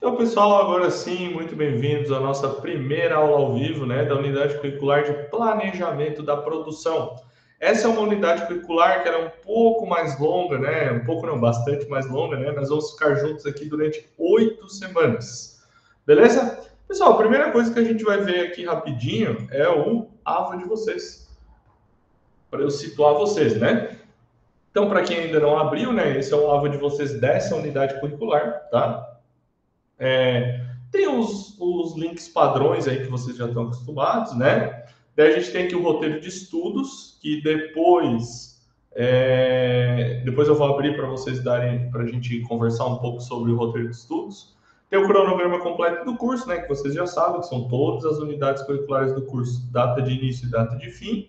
Então, pessoal, agora sim, muito bem-vindos à nossa primeira aula ao vivo, né, da unidade curricular de planejamento da produção. Essa é uma unidade curricular que era um pouco mais longa, né, um pouco não, bastante mais longa, né, nós vamos ficar juntos aqui durante 8 semanas, beleza? Pessoal, a primeira coisa que a gente vai ver aqui rapidinho é o AVA de vocês, para eu situar vocês, né? Então, para quem ainda não abriu, né, esse é o AVA de vocês dessa unidade curricular, tá? Tem os links padrões aí que vocês já estão acostumados, né? Daí a gente tem aqui o roteiro de estudos, que depois eu vou abrir para vocês darem, para a gente conversar um pouco sobre o roteiro de estudos. Tem o cronograma completo do curso, né? Que vocês já sabem, que são todas as unidades curriculares do curso, data de início e data de fim.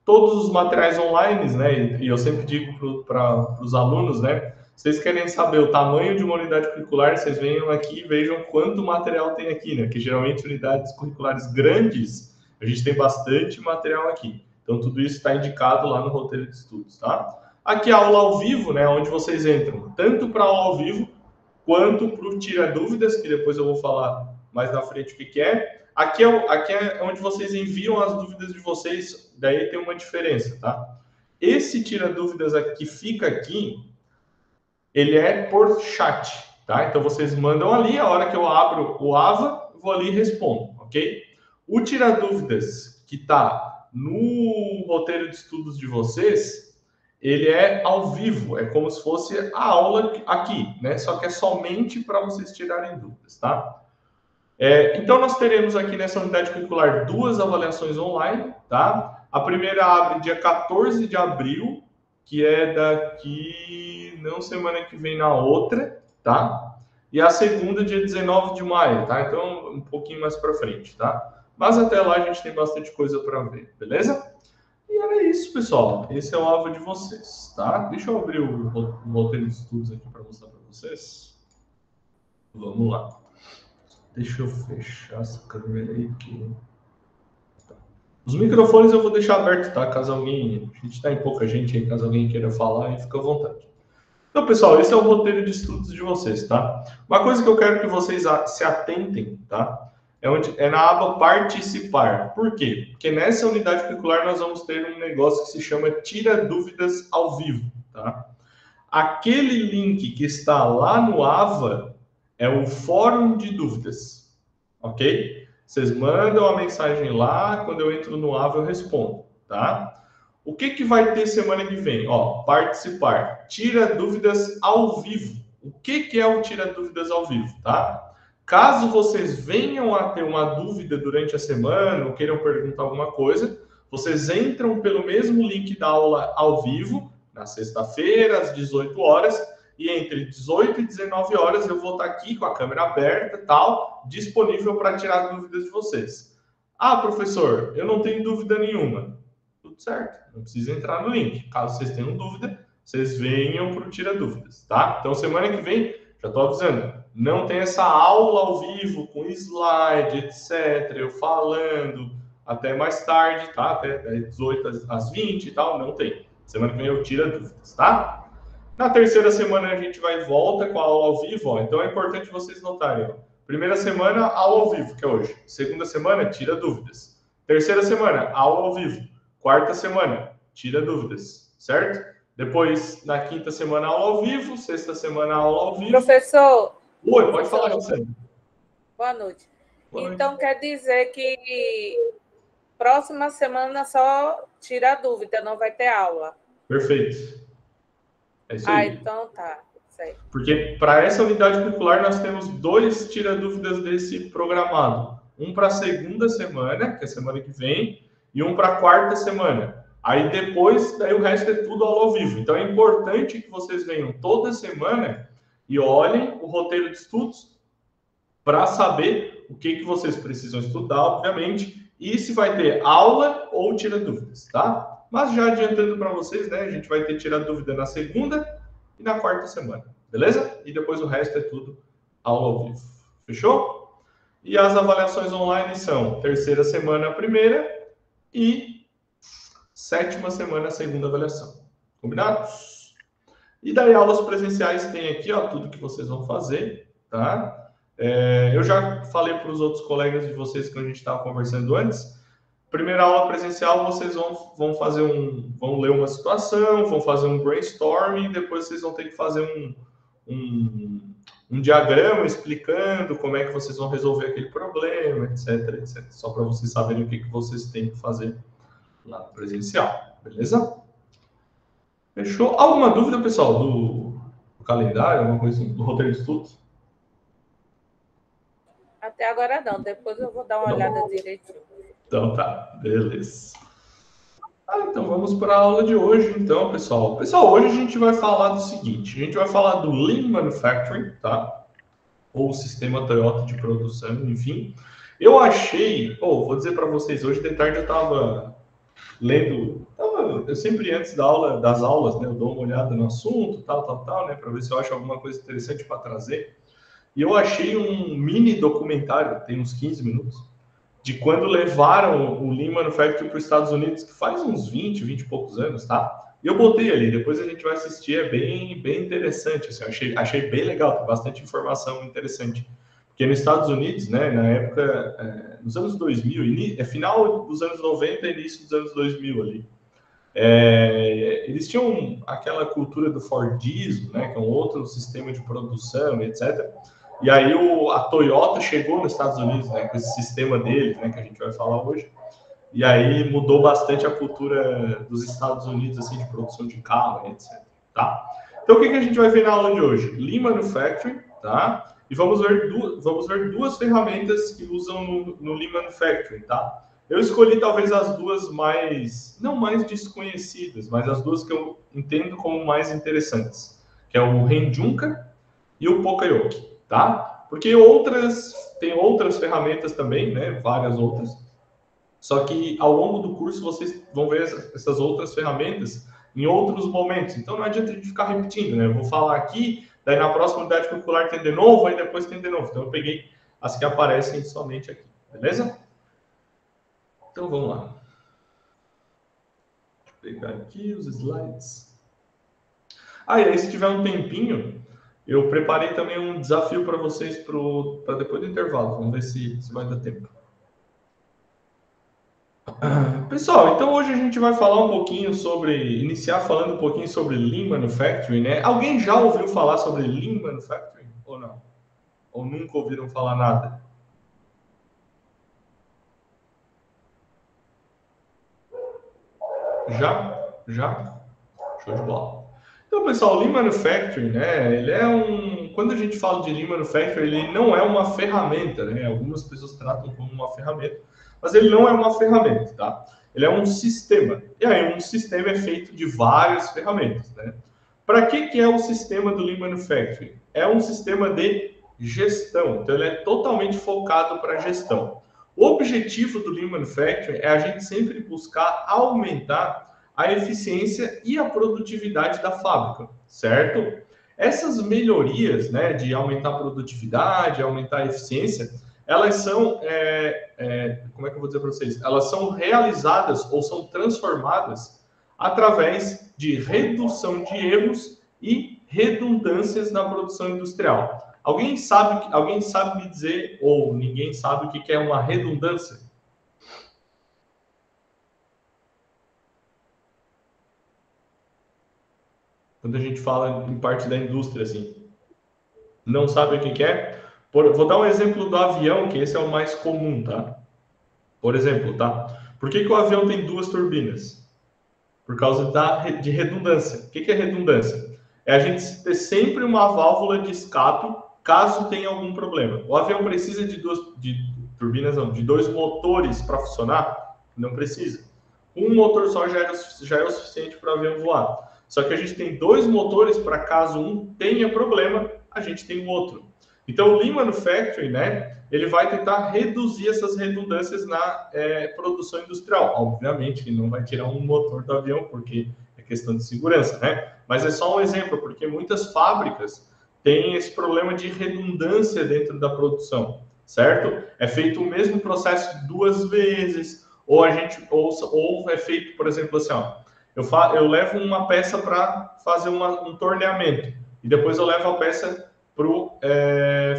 Todos os materiais online, né? E eu sempre digo para os alunos, né? Vocês querem saber o tamanho de uma unidade curricular, vocês venham aqui e vejam quanto material tem aqui, né? Que geralmente unidades curriculares grandes, a gente tem bastante material aqui. Então, tudo isso está indicado lá no roteiro de estudos, tá? Aqui a aula ao vivo, né? Onde vocês entram tanto para a aula ao vivo, quanto para o Tira Dúvidas, que depois eu vou falar mais na frente o que é. Aqui é onde vocês enviam as dúvidas de vocês, daí tem uma diferença, tá? Esse Tira Dúvidas que fica aqui, ele é por chat, tá? Então vocês mandam ali, a hora que eu abro o AVA, eu vou ali e respondo, ok? O Tira Dúvidas que está no roteiro de estudos de vocês, ele é ao vivo, é como se fosse a aula aqui, né? Só que é somente para vocês tirarem dúvidas, tá? Então nós teremos aqui nessa unidade curricular 2 avaliações online, tá? A primeira abre dia 14 de abril, que é daqui, não semana que vem, na outra, tá? E a segunda, dia 19 de maio, tá? Então, um pouquinho mais para frente, tá? Mas até lá a gente tem bastante coisa para ver, beleza? E era isso, pessoal. Esse é o alvo de vocês, tá? Deixa eu abrir o roteiro de estudos aqui para mostrar para vocês. Vamos lá. Deixa eu fechar essa câmera aí aqui. Os microfones eu vou deixar aberto, tá? Caso alguém... A gente está em pouca gente aí, caso alguém queira falar, aí fica à vontade. Então, pessoal, esse é o roteiro de estudos de vocês, tá? Uma coisa que eu quero que vocês se atentem, tá? É na aba participar. Por quê? Porque nessa unidade curricular nós vamos ter um negócio que se chama Tira Dúvidas ao Vivo, tá? Aquele link que está lá no AVA é o fórum de dúvidas, ok? Vocês mandam a mensagem lá, quando eu entro no AVA eu respondo, tá? O que vai ter semana que vem? Ó, participar. Tira dúvidas ao vivo. O que é o Tira Dúvidas ao vivo, tá? Caso vocês venham a ter uma dúvida durante a semana ou queiram perguntar alguma coisa, vocês entram pelo mesmo link da aula ao vivo, na sexta-feira, às 18 horas, e entre 18 e 19 horas eu vou estar aqui com a câmera aberta, tal, disponível para tirar dúvidas de vocês. Ah, professor, eu não tenho dúvida nenhuma. Tudo certo, não precisa entrar no link. Caso vocês tenham dúvida, vocês venham para o Tira Dúvidas, tá? Então, semana que vem, já estou avisando, não tem essa aula ao vivo com slide, etc., eu falando até mais tarde, tá? Até 18 às 20 e tal, não tem. Semana que vem eu tiro dúvidas, tá? Na terceira semana a gente vai e volta com a aula ao vivo, ó. Então é importante vocês notarem, ó. Primeira semana, aula ao vivo, que é hoje. Segunda semana, tira dúvidas. Terceira semana, aula ao vivo. Quarta semana, tira dúvidas, certo? Depois, na quinta semana, aula ao vivo. Sexta semana, aula ao vivo. Professor. Oi, pode falar, Gisele. Boa noite. Então, quer dizer que próxima semana só tira dúvida, não vai ter aula. Perfeito. É isso aí. Então tá. Certo. Porque para essa unidade curricular nós temos 2 tira-dúvidas desse programado. Um para a segunda semana, que é a semana que vem, e um para a quarta semana. Aí depois, daí o resto é tudo aula ao vivo. Então é importante que vocês venham toda semana e olhem o roteiro de estudos para saber o que vocês precisam estudar, obviamente, e se vai ter aula ou tira dúvidas, tá? Mas já adiantando para vocês, né, a gente vai ter tira dúvida na segunda e na quarta semana, beleza? E depois o resto é tudo aula ao vivo. Fechou? E as avaliações online são terceira semana a primeira e sétima semana a segunda avaliação. Combinados? E daí aulas presenciais tem aqui, ó, tudo que vocês vão fazer, tá? Eu já falei para os outros colegas de vocês que a gente estava conversando antes. Primeira aula presencial, vocês vão fazer vão ler uma situação, vão fazer um brainstorming, depois vocês vão ter que fazer um diagrama explicando como é que vocês vão resolver aquele problema, etc, etc. Só para vocês saberem o que vocês têm que fazer lá no presencial, beleza? Fechou? Alguma dúvida, pessoal, do calendário, alguma coisa assim, do roteiro de estudos? Até agora não, depois eu vou dar uma olhada direitinho. Então tá, beleza. Então vamos para a aula de hoje, então, pessoal. Pessoal, hoje a gente vai falar do seguinte, a gente vai falar do Lean Manufacturing, tá? Ou sistema Toyota de produção, enfim. Eu achei, vou dizer para vocês, hoje de tarde eu estava lendo, eu sempre antes das aulas, né, eu dou uma olhada no assunto, tal, né, para ver se eu acho alguma coisa interessante para trazer. E eu achei um mini documentário, tem uns 15 minutos, de quando levaram o Lean Manufacturing para os Estados Unidos, que faz uns 20 e poucos anos, tá? E eu botei ali, depois a gente vai assistir, é bem interessante, assim, achei bem legal, tem bastante informação interessante. Porque nos Estados Unidos, né, na época, nos anos 2000, final dos anos 90 e início dos anos 2000 ali, eles tinham aquela cultura do Fordismo, né, que é um outro sistema de produção, etc., e aí a Toyota chegou nos Estados Unidos, né, com esse sistema deles, né, que a gente vai falar hoje. E aí mudou bastante a cultura dos Estados Unidos, assim, de produção de carro, etc. Tá? Então o que a gente vai ver na aula de hoje? Lean Manufacturing, tá? E vamos ver duas ferramentas que usam no Lean Manufacturing, tá? Eu escolhi talvez as duas não mais desconhecidas, mas as duas que eu entendo como mais interessantes, que é o Renjunka e o Poka-yoke. Tá? Porque tem outras ferramentas também, né? Várias outras. Só que ao longo do curso vocês vão ver essas outras ferramentas em outros momentos. Então não adianta a gente ficar repetindo, né? Eu vou falar aqui, daí na próxima unidade curricular tem de novo, aí depois tem de novo. Então eu peguei as que aparecem somente aqui, beleza? Então vamos lá. Deixa eu pegar aqui os slides. E aí se tiver um tempinho, eu preparei também um desafio para vocês para depois do intervalo. Vamos ver se vai dar tempo. Pessoal, então hoje a gente vai falar um pouquinho iniciar falando um pouquinho sobre Lean Manufacturing, né? Alguém já ouviu falar sobre Lean Manufacturing ou não? Ou nunca ouviram falar nada? Já? Show de bola. Então, pessoal, o Lean Manufacturing, né, quando a gente fala de Lean Manufacturing, ele não é uma ferramenta, né? Algumas pessoas tratam como uma ferramenta, mas ele não é uma ferramenta, tá? Ele é um sistema. E aí, um sistema é feito de várias ferramentas, né? Para que é o sistema do Lean Manufacturing? É um sistema de gestão. Então, ele é totalmente focado para gestão. O objetivo do Lean Manufacturing é a gente sempre buscar aumentar a eficiência e a produtividade da fábrica, certo? Essas melhorias, né, de aumentar a produtividade, aumentar a eficiência, elas são, como é que eu vou dizer para vocês? Elas são realizadas ou são transformadas através de redução de erros e redundâncias na produção industrial. Alguém sabe me dizer, ou ninguém sabe o que é uma redundância? Quando a gente fala em parte da indústria, assim, não sabe o que é? Vou dar um exemplo do avião, que esse é o mais comum, tá? Por exemplo, tá? Por que o avião tem duas turbinas? Por causa de redundância. O que é redundância? É a gente ter sempre uma válvula de escape caso tenha algum problema. O avião precisa de dois motores para funcionar? Não precisa. Um motor só já é o suficiente para o avião voar. Só que a gente tem dois motores para caso um tenha problema, a gente tem o outro. Então, o Lean Manufacturing, né, ele vai tentar reduzir essas redundâncias na produção industrial. Obviamente que não vai tirar um motor do avião, porque é questão de segurança, né? Mas é só um exemplo, porque muitas fábricas têm esse problema de redundância dentro da produção, certo? É feito o mesmo processo duas vezes, ou é feito, por exemplo, assim, ó, eu levo uma peça para fazer um torneamento e depois eu levo a peça para o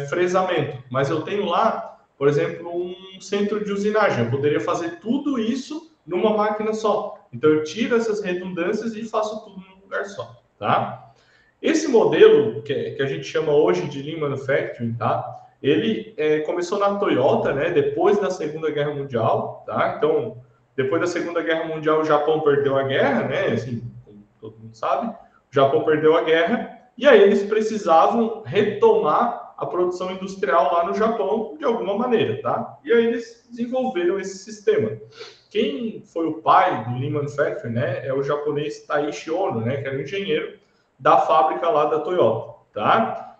fresamento. Mas eu tenho lá, por exemplo, um centro de usinagem. Eu poderia fazer tudo isso numa máquina só. Então, eu tiro essas redundâncias e faço tudo num lugar só, tá? Esse modelo, que a gente chama hoje de Lean Manufacturing, tá? Ele começou na Toyota, né? Depois da Segunda Guerra Mundial, tá? Então, depois da Segunda Guerra Mundial, o Japão perdeu a guerra, né? Assim, como todo mundo sabe, o Japão perdeu a guerra e aí eles precisavam retomar a produção industrial lá no Japão de alguma maneira, tá? E aí eles desenvolveram esse sistema. Quem foi o pai do Lean Manufacturing, né? É o japonês Taiichi Ohno, né? Que era um engenheiro da fábrica lá da Toyota, tá?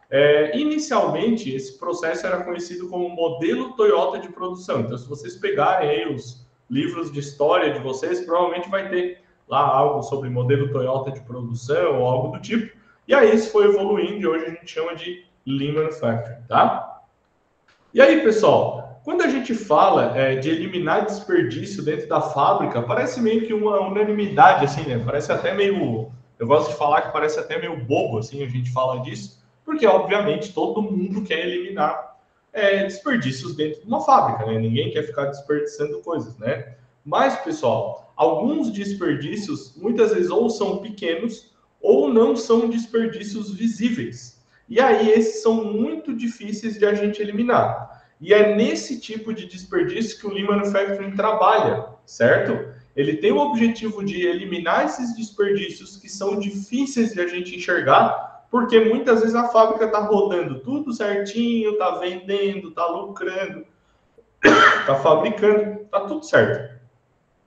Inicialmente, esse processo era conhecido como modelo Toyota de produção. Então, se vocês pegarem aí os livros de história de vocês, provavelmente vai ter lá algo sobre modelo Toyota de produção ou algo do tipo. E aí isso foi evoluindo e hoje a gente chama de Lean Manufacturing, tá? E aí, pessoal, quando a gente fala de eliminar desperdício dentro da fábrica, parece meio que uma unanimidade, assim, né? Parece até meio... Eu gosto de falar que parece até meio bobo, assim, a gente fala disso, porque, obviamente, todo mundo quer eliminar desperdícios dentro de uma fábrica, né? Ninguém quer ficar desperdiçando coisas, né? Mas, pessoal, alguns desperdícios, muitas vezes, ou são pequenos, ou não são desperdícios visíveis. E aí, esses são muito difíceis de a gente eliminar. E é nesse tipo de desperdício que o Lean Manufacturing trabalha, certo? Ele tem o objetivo de eliminar esses desperdícios que são difíceis de a gente enxergar, porque muitas vezes a fábrica está rodando tudo certinho, está vendendo, está lucrando, está fabricando, está tudo certo.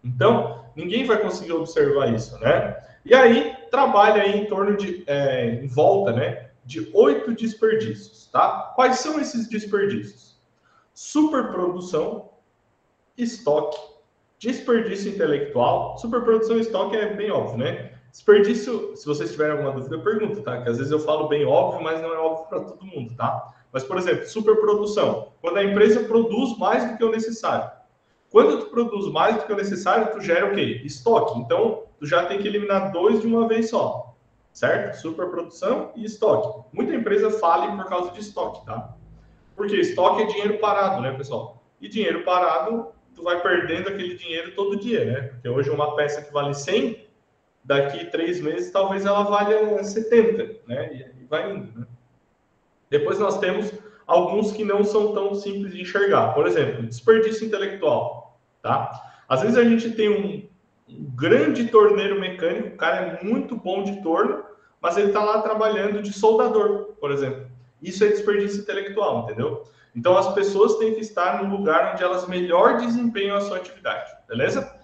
Então, ninguém vai conseguir observar isso, né? E aí, trabalha aí em torno de, em volta, né, de 8 desperdícios, tá? Quais são esses desperdícios? Superprodução, estoque, desperdício intelectual. Superprodução e estoque é bem óbvio, né? Desperdício, se vocês tiverem alguma dúvida, pergunta, tá? Que às vezes eu falo bem óbvio, mas não é óbvio para todo mundo, tá? Mas, por exemplo, superprodução. Quando a empresa produz mais do que o necessário. Quando tu produz mais do que o necessário, tu gera o quê? Estoque. Então, tu já tem que eliminar 2 de uma vez só, certo? Superprodução e estoque. Muita empresa fale por causa de estoque, tá? Porque estoque é dinheiro parado, né, pessoal? E dinheiro parado, tu vai perdendo aquele dinheiro todo dia, né? Porque hoje uma peça que vale 100, daqui 3 meses talvez ela valha 70, né? E vai indo, né? Depois nós temos alguns que não são tão simples de enxergar. Por exemplo, desperdício intelectual, tá? Às vezes a gente tem um grande torneiro mecânico, o cara é muito bom de torno, mas ele está lá trabalhando de soldador, por exemplo. Isso é desperdício intelectual, entendeu? Então as pessoas têm que estar no lugar onde elas melhor desempenham a sua atividade, beleza?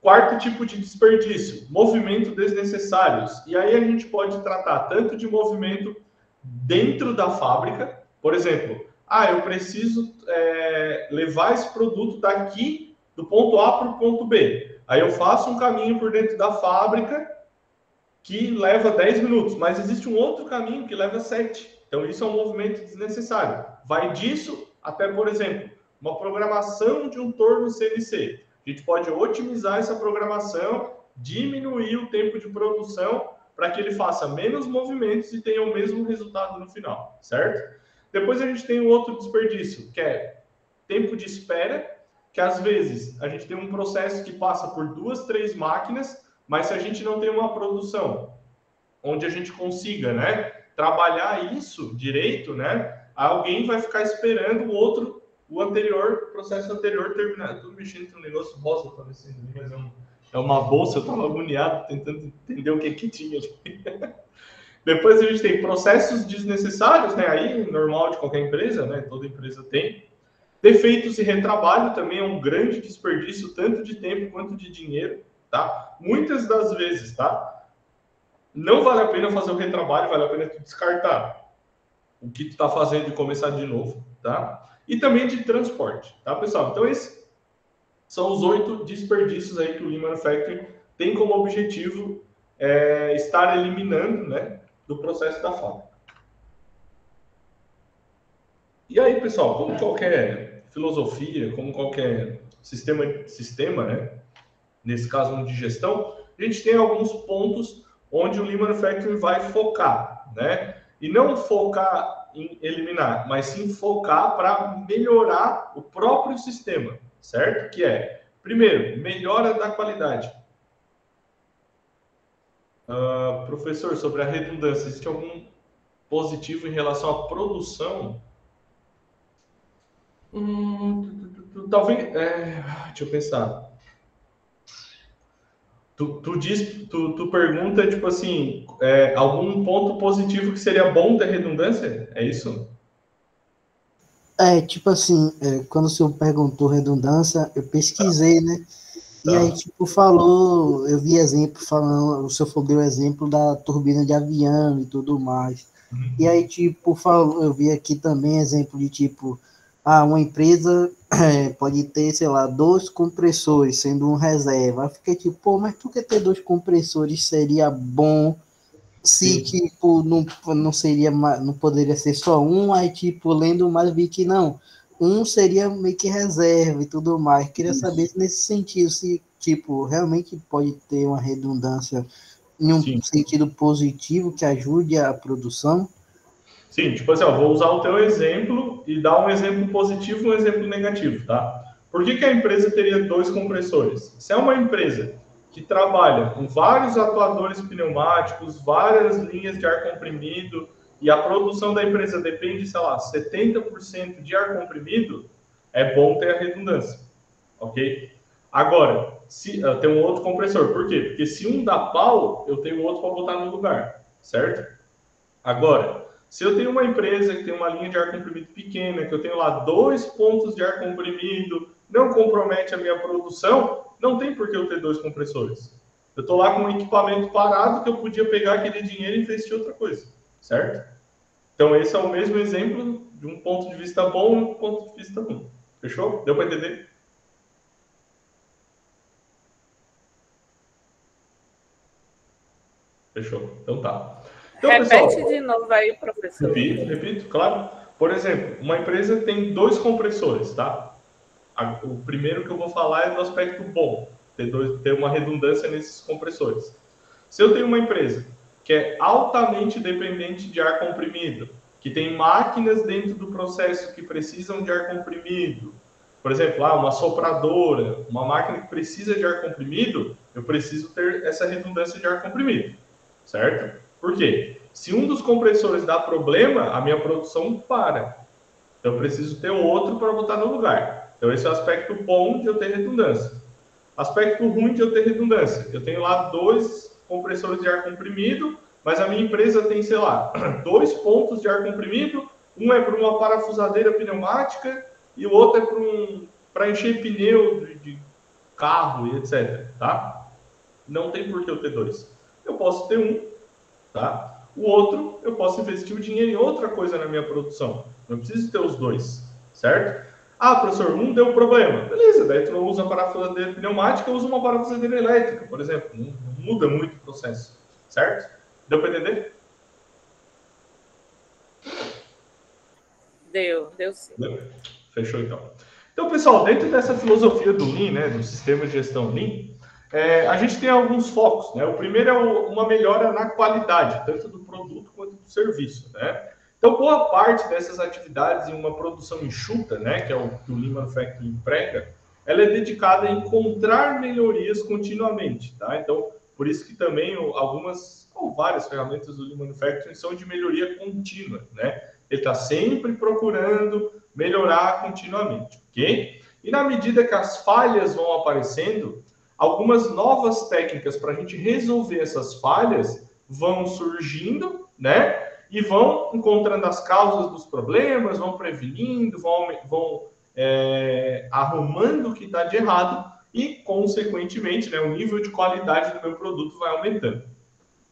Quarto tipo de desperdício, movimento desnecessários. E aí a gente pode tratar tanto de movimento dentro da fábrica, por exemplo, eu preciso levar esse produto daqui do ponto A para o ponto B. Aí eu faço um caminho por dentro da fábrica que leva 10 minutos, mas existe um outro caminho que leva 7. Então isso é um movimento desnecessário. Vai disso até, por exemplo, uma programação de um torno CNC. A gente pode otimizar essa programação, diminuir o tempo de produção para que ele faça menos movimentos e tenha o mesmo resultado no final, certo? Depois a gente tem um outro desperdício, que é tempo de espera, que às vezes a gente tem um processo que passa por 2, 3 máquinas, mas se a gente não tem uma produção onde a gente consiga, né, trabalhar isso direito, né, alguém vai ficar esperando o processo anterior terminar. Estou mexendo com um negócio rosa aparecendo ali, mas é uma bolsa, eu estava agoniado tentando entender o que tinha ali. Depois a gente tem processos desnecessários, né, aí normal de qualquer empresa, né, toda empresa tem. Defeitos e retrabalho também é um grande desperdício, tanto de tempo quanto de dinheiro, tá? Muitas das vezes, tá? Não vale a pena fazer o retrabalho, vale a pena tu descartar o que tu está fazendo e começar de novo, tá? E também de transporte, tá, pessoal? Então, esses são os 8 desperdícios aí que o Lean Manufacturing tem como objetivo estar eliminando, né, do processo da fábrica. E aí, pessoal, como qualquer filosofia, como qualquer sistema, né, nesse caso um de gestão, a gente tem alguns pontos onde o Lean Manufacturing vai focar, né? E não focar em eliminar, mas sim focar para melhorar o próprio sistema, certo? Que é, primeiro, melhora da qualidade. Professor, sobre a redundância, existe algum positivo em relação à produção? Talvez. Deixa eu pensar. Tu pergunta, tipo assim, algum ponto positivo que seria bom ter redundância? É isso? Tipo assim, quando o senhor perguntou redundância, eu pesquisei, né? E aí, tipo, eu vi exemplo falando, o senhor deu exemplo da turbina de avião e tudo mais. E aí, tipo, eu vi aqui também exemplo de, tipo, uma empresa pode ter, sei lá, 2 compressores, sendo um reserva. Eu fiquei tipo, pô, mas tu quer ter 2 compressores, seria bom se, tipo, não seria, não poderia ser só um, aí, tipo, lendo mais, vi que não, um seria meio que reserva e tudo mais. Queria saber se nesse sentido, se, tipo, realmente pode ter uma redundância em um sentido positivo que ajude a produção. Sim, tipo assim, vou usar o teu exemplo e dar um exemplo positivo e um exemplo negativo, tá? Por que a empresa teria 2 compressores? Se é uma empresa que trabalha com vários atuadores pneumáticos, várias linhas de ar comprimido, e a produção da empresa depende, sei lá, 70% de ar comprimido, é bom ter a redundância, ok? Agora, se tem um outro compressor, por quê? Porque se um dá pau, eu tenho outro para botar no lugar, certo? Agora, se eu tenho uma empresa que tem uma linha de ar comprimido pequena, que eu tenho lá 2 pontos de ar comprimido, não compromete a minha produção, não tem por que eu ter 2 compressores. Eu estou lá com um equipamento parado que eu podia pegar aquele dinheiro e investir em outra coisa, certo? Então, esse é o mesmo exemplo de um ponto de vista bom e um ponto de vista ruim. Fechou? Deu para entender? Fechou. Então tá. Então, Repete pessoal, de novo aí, professor. repito, claro. Por exemplo, uma empresa tem 2 compressores, tá? O primeiro que eu vou falar é do aspecto bom, ter uma redundância nesses compressores. Se eu tenho uma empresa que é altamente dependente de ar comprimido, que tem máquinas dentro do processo que precisam de ar comprimido, por exemplo, uma sopradora, uma máquina que precisa de ar comprimido, eu preciso ter essa redundância de ar comprimido, certo? Por quê? Se um dos compressores dá problema, a minha produção para. Então, eu preciso ter outro para botar no lugar. Então, esse é o aspecto bom de eu ter redundância. Aspecto ruim de eu ter redundância. Eu tenho lá 2 compressores de ar comprimido, mas a minha empresa tem, sei lá, 2 pontos de ar comprimido. Um é para uma parafusadeira pneumática e o outro é para encher pneu de carro e etc. Tá? Não tem por que eu ter 2. Eu posso ter um, tá? O outro, eu posso investir o dinheiro em outra coisa na minha produção. Não preciso ter os 2, certo? Professor, um deu problema. Beleza, daí tu usa a parafusadeira pneumática, eu uso uma parafusadeira elétrica, por exemplo. Não muda muito o processo, certo? Deu para entender? Deu sim. Deu. Fechou então. Então, pessoal, dentro dessa filosofia do Lean, né, do sistema de gestão Lean, a gente tem alguns focos, né? O primeiro é uma melhora na qualidade, tanto do produto quanto do serviço, né? Então, boa parte dessas atividades em uma produção enxuta, né, que é o que o Lean Manufacturing emprega, ela é dedicada a encontrar melhorias continuamente, tá? Então, por isso que também algumas ou várias ferramentas do Lean Manufacturing são de melhoria contínua, né? Ele está sempre procurando melhorar continuamente, ok? E na medida que as falhas vão aparecendo, algumas novas técnicas para a gente resolver essas falhas vão surgindo, né? E vão encontrando as causas dos problemas, vão prevenindo, vão arrumando o que está de errado e, consequentemente, né, o nível de qualidade do meu produto vai aumentando.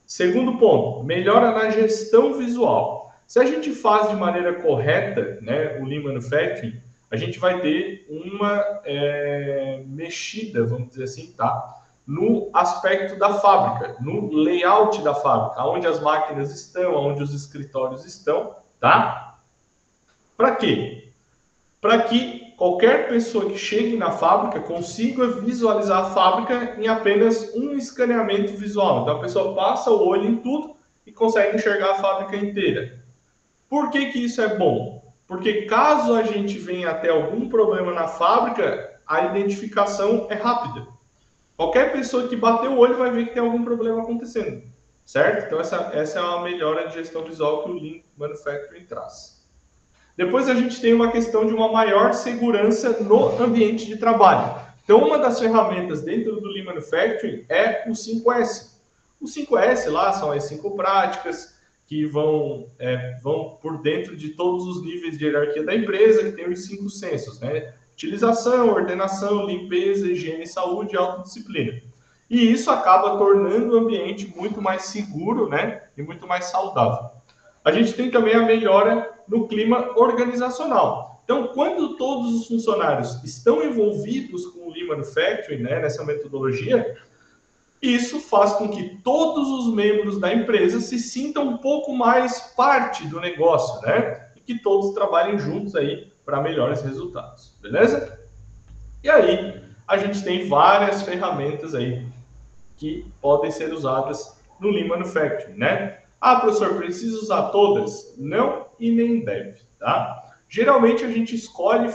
Segundo ponto, melhora na gestão visual. Se a gente faz de maneira correta, né, o Lean Manufacturing, a gente vai ter uma mexida, vamos dizer assim, tá? No aspecto da fábrica, no layout da fábrica, onde as máquinas estão, onde os escritórios estão, tá? Para quê? Para que qualquer pessoa que chegue na fábrica consiga visualizar a fábrica em apenas um escaneamento visual. Então a pessoa passa o olho em tudo e consegue enxergar a fábrica inteira. Por que que isso é bom? Porque caso a gente venha até algum problema na fábrica, a identificação é rápida. Qualquer pessoa que bater o olho vai ver que tem algum problema acontecendo, certo? Então essa é uma melhora de gestão visual que o Lean Manufacturing traz. Depois a gente tem uma questão de uma maior segurança no ambiente de trabalho. Então uma das ferramentas dentro do Lean Manufacturing é o 5S. O 5S lá são as 5 práticas que vão por dentro de todos os níveis de hierarquia da empresa, que tem os 5 sensos, né? Utilização, ordenação, limpeza, higiene e saúde e autodisciplina. E isso acaba tornando o ambiente muito mais seguro, né? E muito mais saudável. A gente tem também a melhora no clima organizacional. Então, quando todos os funcionários estão envolvidos com o Lean Manufacturing, né, nessa metodologia, isso faz com que todos os membros da empresa se sintam um pouco mais parte do negócio, né? E que todos trabalhem juntos aí para melhores resultados, beleza? E aí, a gente tem várias ferramentas aí que podem ser usadas no Lean Manufacturing, né? Ah, professor, precisa usar todas? Não e nem deve, tá? Geralmente a gente escolhe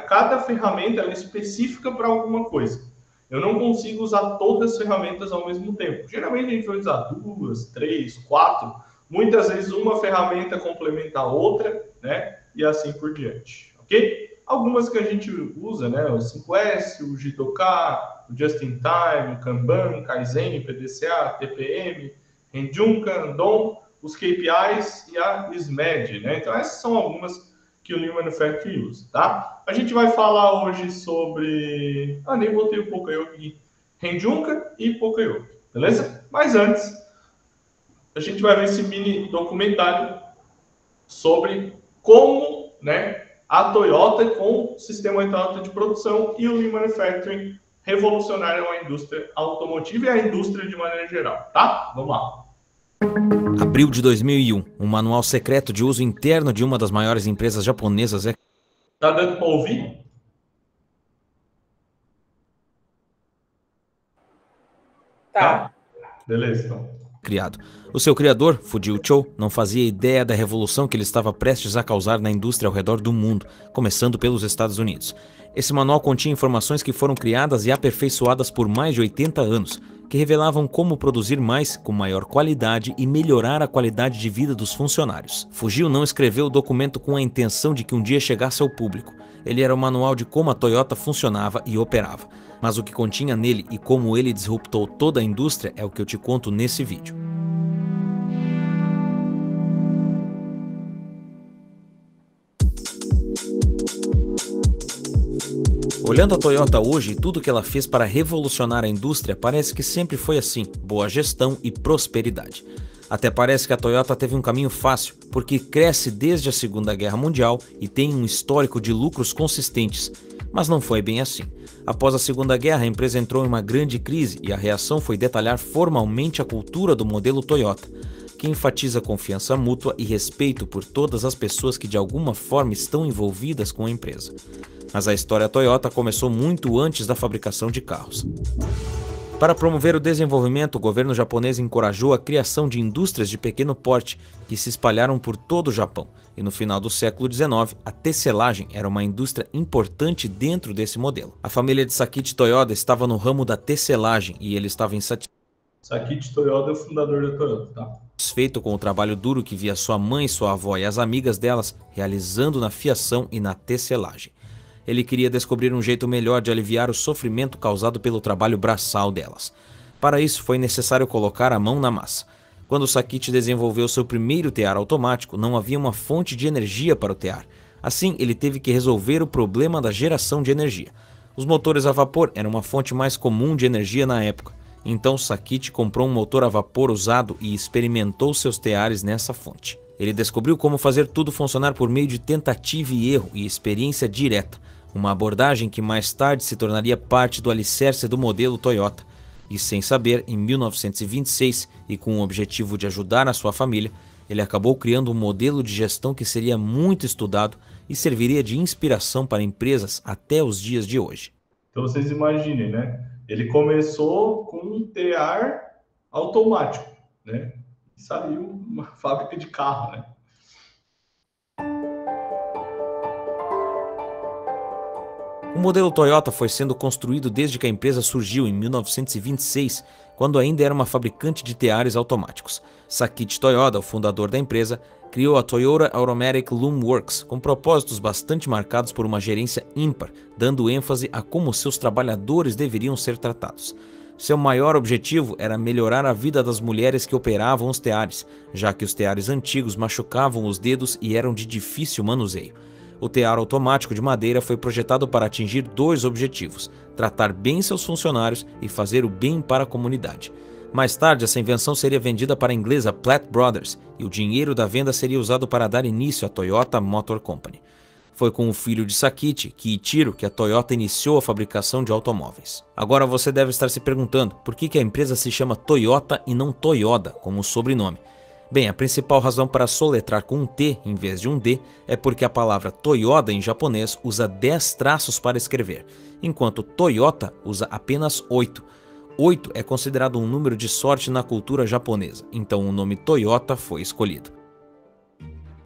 cada ferramenta ela é específica para alguma coisa. Eu não consigo usar todas as ferramentas ao mesmo tempo. Geralmente a gente vai usar 2, 3, 4. Muitas vezes uma ferramenta complementa a outra, né? E assim por diante, ok? Algumas que a gente usa, né? O 5S, o Jidoka, o Just in Time, o Kanban, Kaizen, PDCA, TPM, Renjunka, Andon, os KPIs e a SMED, né? Então essas são algumas que o Lean Manufacturing usa, tá? A gente vai falar hoje sobre... nem botei o Poka-yoke aqui. Renjunka e Poka-yoke, beleza? Mas antes, a gente vai ver esse mini documentário sobre como, né, a Toyota com o sistema Toyota de produção e o Lean Manufacturing revolucionaram a indústria automotiva e a indústria de maneira geral, tá? Vamos lá. Abril de 2001, um manual secreto de uso interno de uma das maiores empresas japonesas é... Tá dando para ouvir? Tá. Beleza, então. Criado. O seu criador, Fujio Cho, não fazia ideia da revolução que ele estava prestes a causar na indústria ao redor do mundo, começando pelos Estados Unidos. Esse manual continha informações que foram criadas e aperfeiçoadas por mais de 80 anos, que revelavam como produzir mais, com maior qualidade e melhorar a qualidade de vida dos funcionários. Fujio não escreveu o documento com a intenção de que um dia chegasse ao público. Ele era um manual de como a Toyota funcionava e operava. Mas o que continha nele e como ele disruptou toda a indústria é o que eu te conto nesse vídeo. Olhando a Toyota hoje e tudo que ela fez para revolucionar a indústria, parece que sempre foi assim, boa gestão e prosperidade. Até parece que a Toyota teve um caminho fácil, porque cresce desde a Segunda Guerra Mundial e tem um histórico de lucros consistentes. Mas não foi bem assim. Após a Segunda Guerra, a empresa entrou em uma grande crise e a reação foi detalhar formalmente a cultura do modelo Toyota, que enfatiza confiança mútua e respeito por todas as pessoas que de alguma forma estão envolvidas com a empresa. Mas a história Toyota começou muito antes da fabricação de carros. Para promover o desenvolvimento, o governo japonês encorajou a criação de indústrias de pequeno porte que se espalharam por todo o Japão. E no final do século XIX, a tecelagem era uma indústria importante dentro desse modelo. A família de Sakichi Toyoda estava no ramo da tecelagem e ele estava insatisfeito. Sakichi Toyoda é o fundador da Toyota, tá? Satisfeito com o trabalho duro que via sua mãe, sua avó e as amigas delas realizando na fiação e na tecelagem. Ele queria descobrir um jeito melhor de aliviar o sofrimento causado pelo trabalho braçal delas. Para isso, foi necessário colocar a mão na massa. Quando Sakichi desenvolveu seu primeiro tear automático, não havia uma fonte de energia para o tear. Assim, ele teve que resolver o problema da geração de energia. Os motores a vapor eram uma fonte mais comum de energia na época. Então, Sakichi comprou um motor a vapor usado e experimentou seus teares nessa fonte. Ele descobriu como fazer tudo funcionar por meio de tentativa e erro e experiência direta. Uma abordagem que mais tarde se tornaria parte do alicerce do modelo Toyota. E sem saber, em 1926, e com o objetivo de ajudar a sua família, ele acabou criando um modelo de gestão que seria muito estudado e serviria de inspiração para empresas até os dias de hoje. Então vocês imaginem, né? Ele começou com um tear automático, né? e saiu uma fábrica de carro, né? O modelo Toyota foi sendo construído desde que a empresa surgiu em 1926, quando ainda era uma fabricante de teares automáticos. Sakichi Toyoda, o fundador da empresa, criou a Toyota Automatic Loom Works, com propósitos bastante marcados por uma gerência ímpar, dando ênfase a como seus trabalhadores deveriam ser tratados. Seu maior objetivo era melhorar a vida das mulheres que operavam os teares, já que os teares antigos machucavam os dedos e eram de difícil manuseio. O tear automático de madeira foi projetado para atingir 2 objetivos: tratar bem seus funcionários e fazer o bem para a comunidade. Mais tarde, essa invenção seria vendida para a inglesa Platt Brothers e o dinheiro da venda seria usado para dar início à Toyota Motor Company. Foi com o filho de Sakichi, Kiichiro, que a Toyota iniciou a fabricação de automóveis. Agora você deve estar se perguntando por que a empresa se chama Toyota e não Toyoda como sobrenome. Bem, a principal razão para soletrar com um T em vez de um D é porque a palavra Toyoda em japonês usa 10 traços para escrever, enquanto Toyota usa apenas 8. 8 é considerado um número de sorte na cultura japonesa, então o nome Toyota foi escolhido.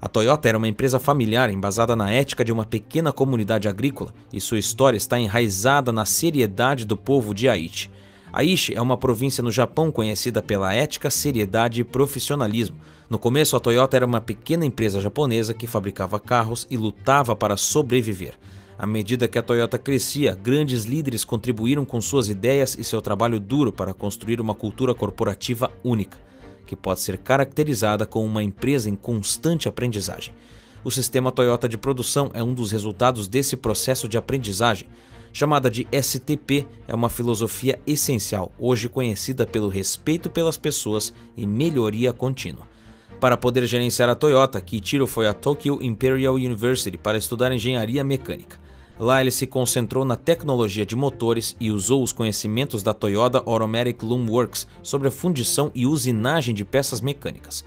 A Toyota era uma empresa familiar embasada na ética de uma pequena comunidade agrícola e sua história está enraizada na seriedade do povo de Aichi. Aichi é uma província no Japão conhecida pela ética, seriedade e profissionalismo. No começo, a Toyota era uma pequena empresa japonesa que fabricava carros e lutava para sobreviver. À medida que a Toyota crescia, grandes líderes contribuíram com suas ideias e seu trabalho duro para construir uma cultura corporativa única, que pode ser caracterizada como uma empresa em constante aprendizagem. O sistema Toyota de produção é um dos resultados desse processo de aprendizagem. Chamada de STP, é uma filosofia essencial, hoje conhecida pelo respeito pelas pessoas e melhoria contínua. Para poder gerenciar a Toyota, Kiichiro foi a Tokyo Imperial University para estudar engenharia mecânica. Lá ele se concentrou na tecnologia de motores e usou os conhecimentos da Toyota Automatic Loom Works sobre a fundição e usinagem de peças mecânicas.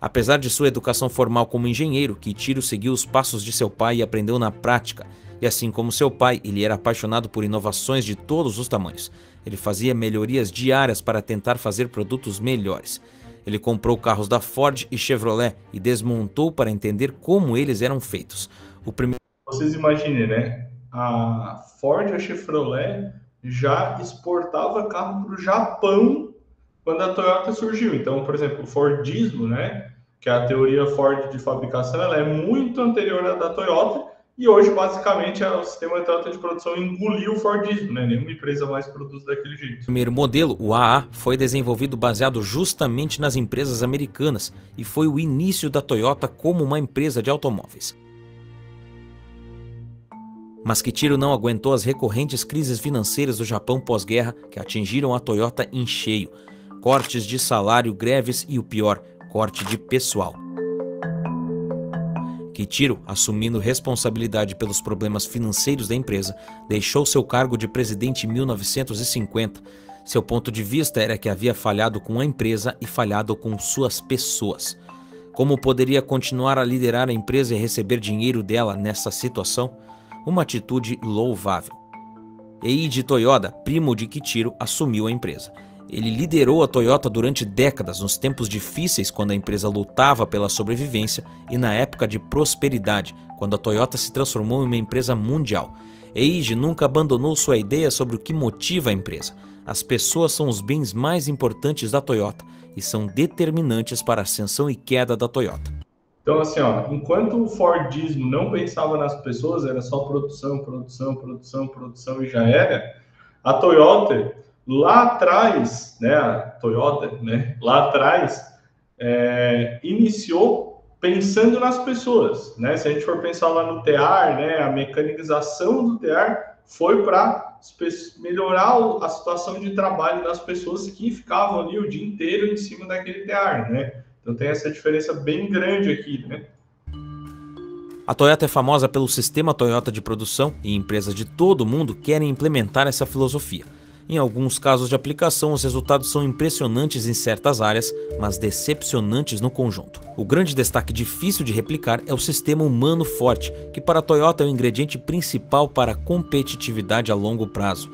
Apesar de sua educação formal como engenheiro, Kiichiro seguiu os passos de seu pai e aprendeu na prática. E assim como seu pai, ele era apaixonado por inovações de todos os tamanhos. Ele fazia melhorias diárias para tentar fazer produtos melhores. Ele comprou carros da Ford e Chevrolet e desmontou para entender como eles eram feitos. Vocês imaginem, né? A Ford e a Chevrolet já exportava carro para o Japão quando a Toyota surgiu. Então, por exemplo, o Fordismo, né? Que é a teoria Ford de fabricação, ela é muito anterior à da Toyota. E hoje, basicamente, o sistema de Toyota de produção engoliu o Fordismo, né? Nenhuma empresa mais produz daquele jeito. O primeiro modelo, o AA, foi desenvolvido baseado justamente nas empresas americanas e foi o início da Toyota como uma empresa de automóveis. Mas Kiichiro não aguentou as recorrentes crises financeiras do Japão pós-guerra que atingiram a Toyota em cheio. Cortes de salário, greves e o pior, corte de pessoal. Kiichiro, assumindo responsabilidade pelos problemas financeiros da empresa, deixou seu cargo de presidente em 1950. Seu ponto de vista era que havia falhado com a empresa e falhado com suas pessoas. Como poderia continuar a liderar a empresa e receber dinheiro dela nessa situação? Uma atitude louvável. Eiji Toyoda, primo de Kiichiro, assumiu a empresa. Ele liderou a Toyota durante décadas, nos tempos difíceis, quando a empresa lutava pela sobrevivência, e na época de prosperidade, quando a Toyota se transformou em uma empresa mundial. Eiji nunca abandonou sua ideia sobre o que motiva a empresa. As pessoas são os bens mais importantes da Toyota e são determinantes para a ascensão e queda da Toyota. Então, assim, ó, enquanto o Fordismo não pensava nas pessoas, era só produção, produção, produção, produção e já era, a Toyota, lá atrás, né, a Toyota, né, lá atrás, iniciou pensando nas pessoas, né? Se a gente for pensar lá no tear, né, a mecanização do tear foi para melhorar a situação de trabalho das pessoas que ficavam ali o dia inteiro em cima daquele tear, né? Então tem essa diferença bem grande aqui, né? A Toyota é famosa pelo sistema Toyota de produção e empresas de todo o mundo querem implementar essa filosofia. Em alguns casos de aplicação, os resultados são impressionantes em certas áreas, mas decepcionantes no conjunto. O grande destaque difícil de replicar é o sistema humano forte, que para a Toyota é o ingrediente principal para a competitividade a longo prazo.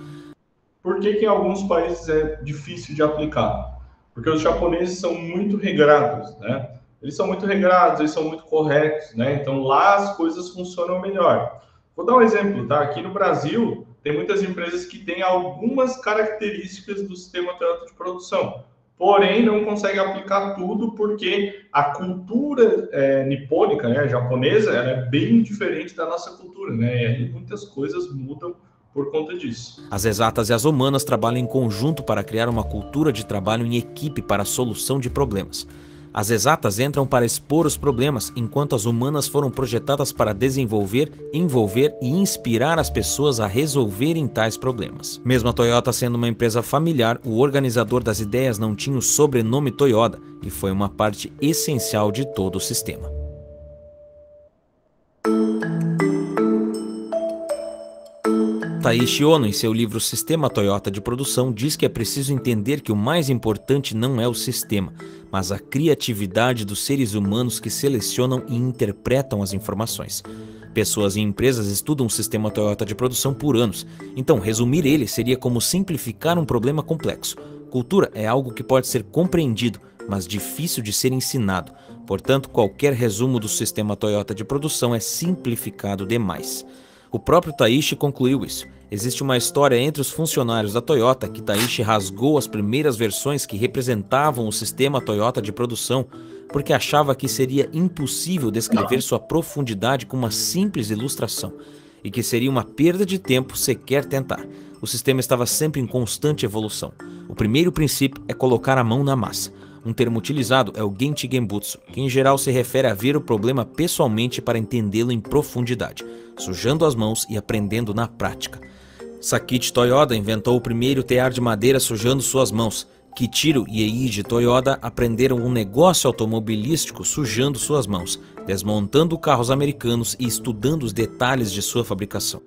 Por que em alguns países é difícil de aplicar? Porque os japoneses são muito regrados, né? Eles são muito regrados, eles são muito corretos, né? Então lá as coisas funcionam melhor. Vou dar um exemplo, tá? Aqui no Brasil tem muitas empresas que têm algumas características do sistema Toyota de produção, porém não conseguem aplicar tudo porque a cultura nipônica, né, japonesa, ela é bem diferente da nossa cultura, né? E muitas coisas mudam por conta disso. As exatas e as humanas trabalham em conjunto para criar uma cultura de trabalho em equipe para a solução de problemas. As exatas entram para expor os problemas, enquanto as humanas foram projetadas para desenvolver, envolver e inspirar as pessoas a resolverem tais problemas. Mesmo a Toyota sendo uma empresa familiar, o organizador das ideias não tinha o sobrenome Toyota e foi uma parte essencial de todo o sistema. Taiichi Ohno, em seu livro Sistema Toyota de Produção, diz que é preciso entender que o mais importante não é o sistema, mas a criatividade dos seres humanos que selecionam e interpretam as informações. Pessoas e empresas estudam o sistema Toyota de produção por anos, então resumir ele seria como simplificar um problema complexo. Cultura é algo que pode ser compreendido, mas difícil de ser ensinado. Portanto, qualquer resumo do sistema Toyota de produção é simplificado demais. O próprio Taiichi concluiu isso. Existe uma história entre os funcionários da Toyota que Taiichi rasgou as primeiras versões que representavam o sistema Toyota de produção porque achava que seria impossível descrever sua profundidade com uma simples ilustração e que seria uma perda de tempo sequer tentar. O sistema estava sempre em constante evolução. O primeiro princípio é colocar a mão na massa. Um termo utilizado é o Genchi Genbutsu, que em geral se refere a ver o problema pessoalmente para entendê-lo em profundidade, sujando as mãos e aprendendo na prática. Sakichi Toyoda inventou o primeiro tear de madeira sujando suas mãos. Kichiro e Eiji Toyoda aprenderam um negócio automobilístico sujando suas mãos, desmontando carros americanos e estudando os detalhes de sua fabricação.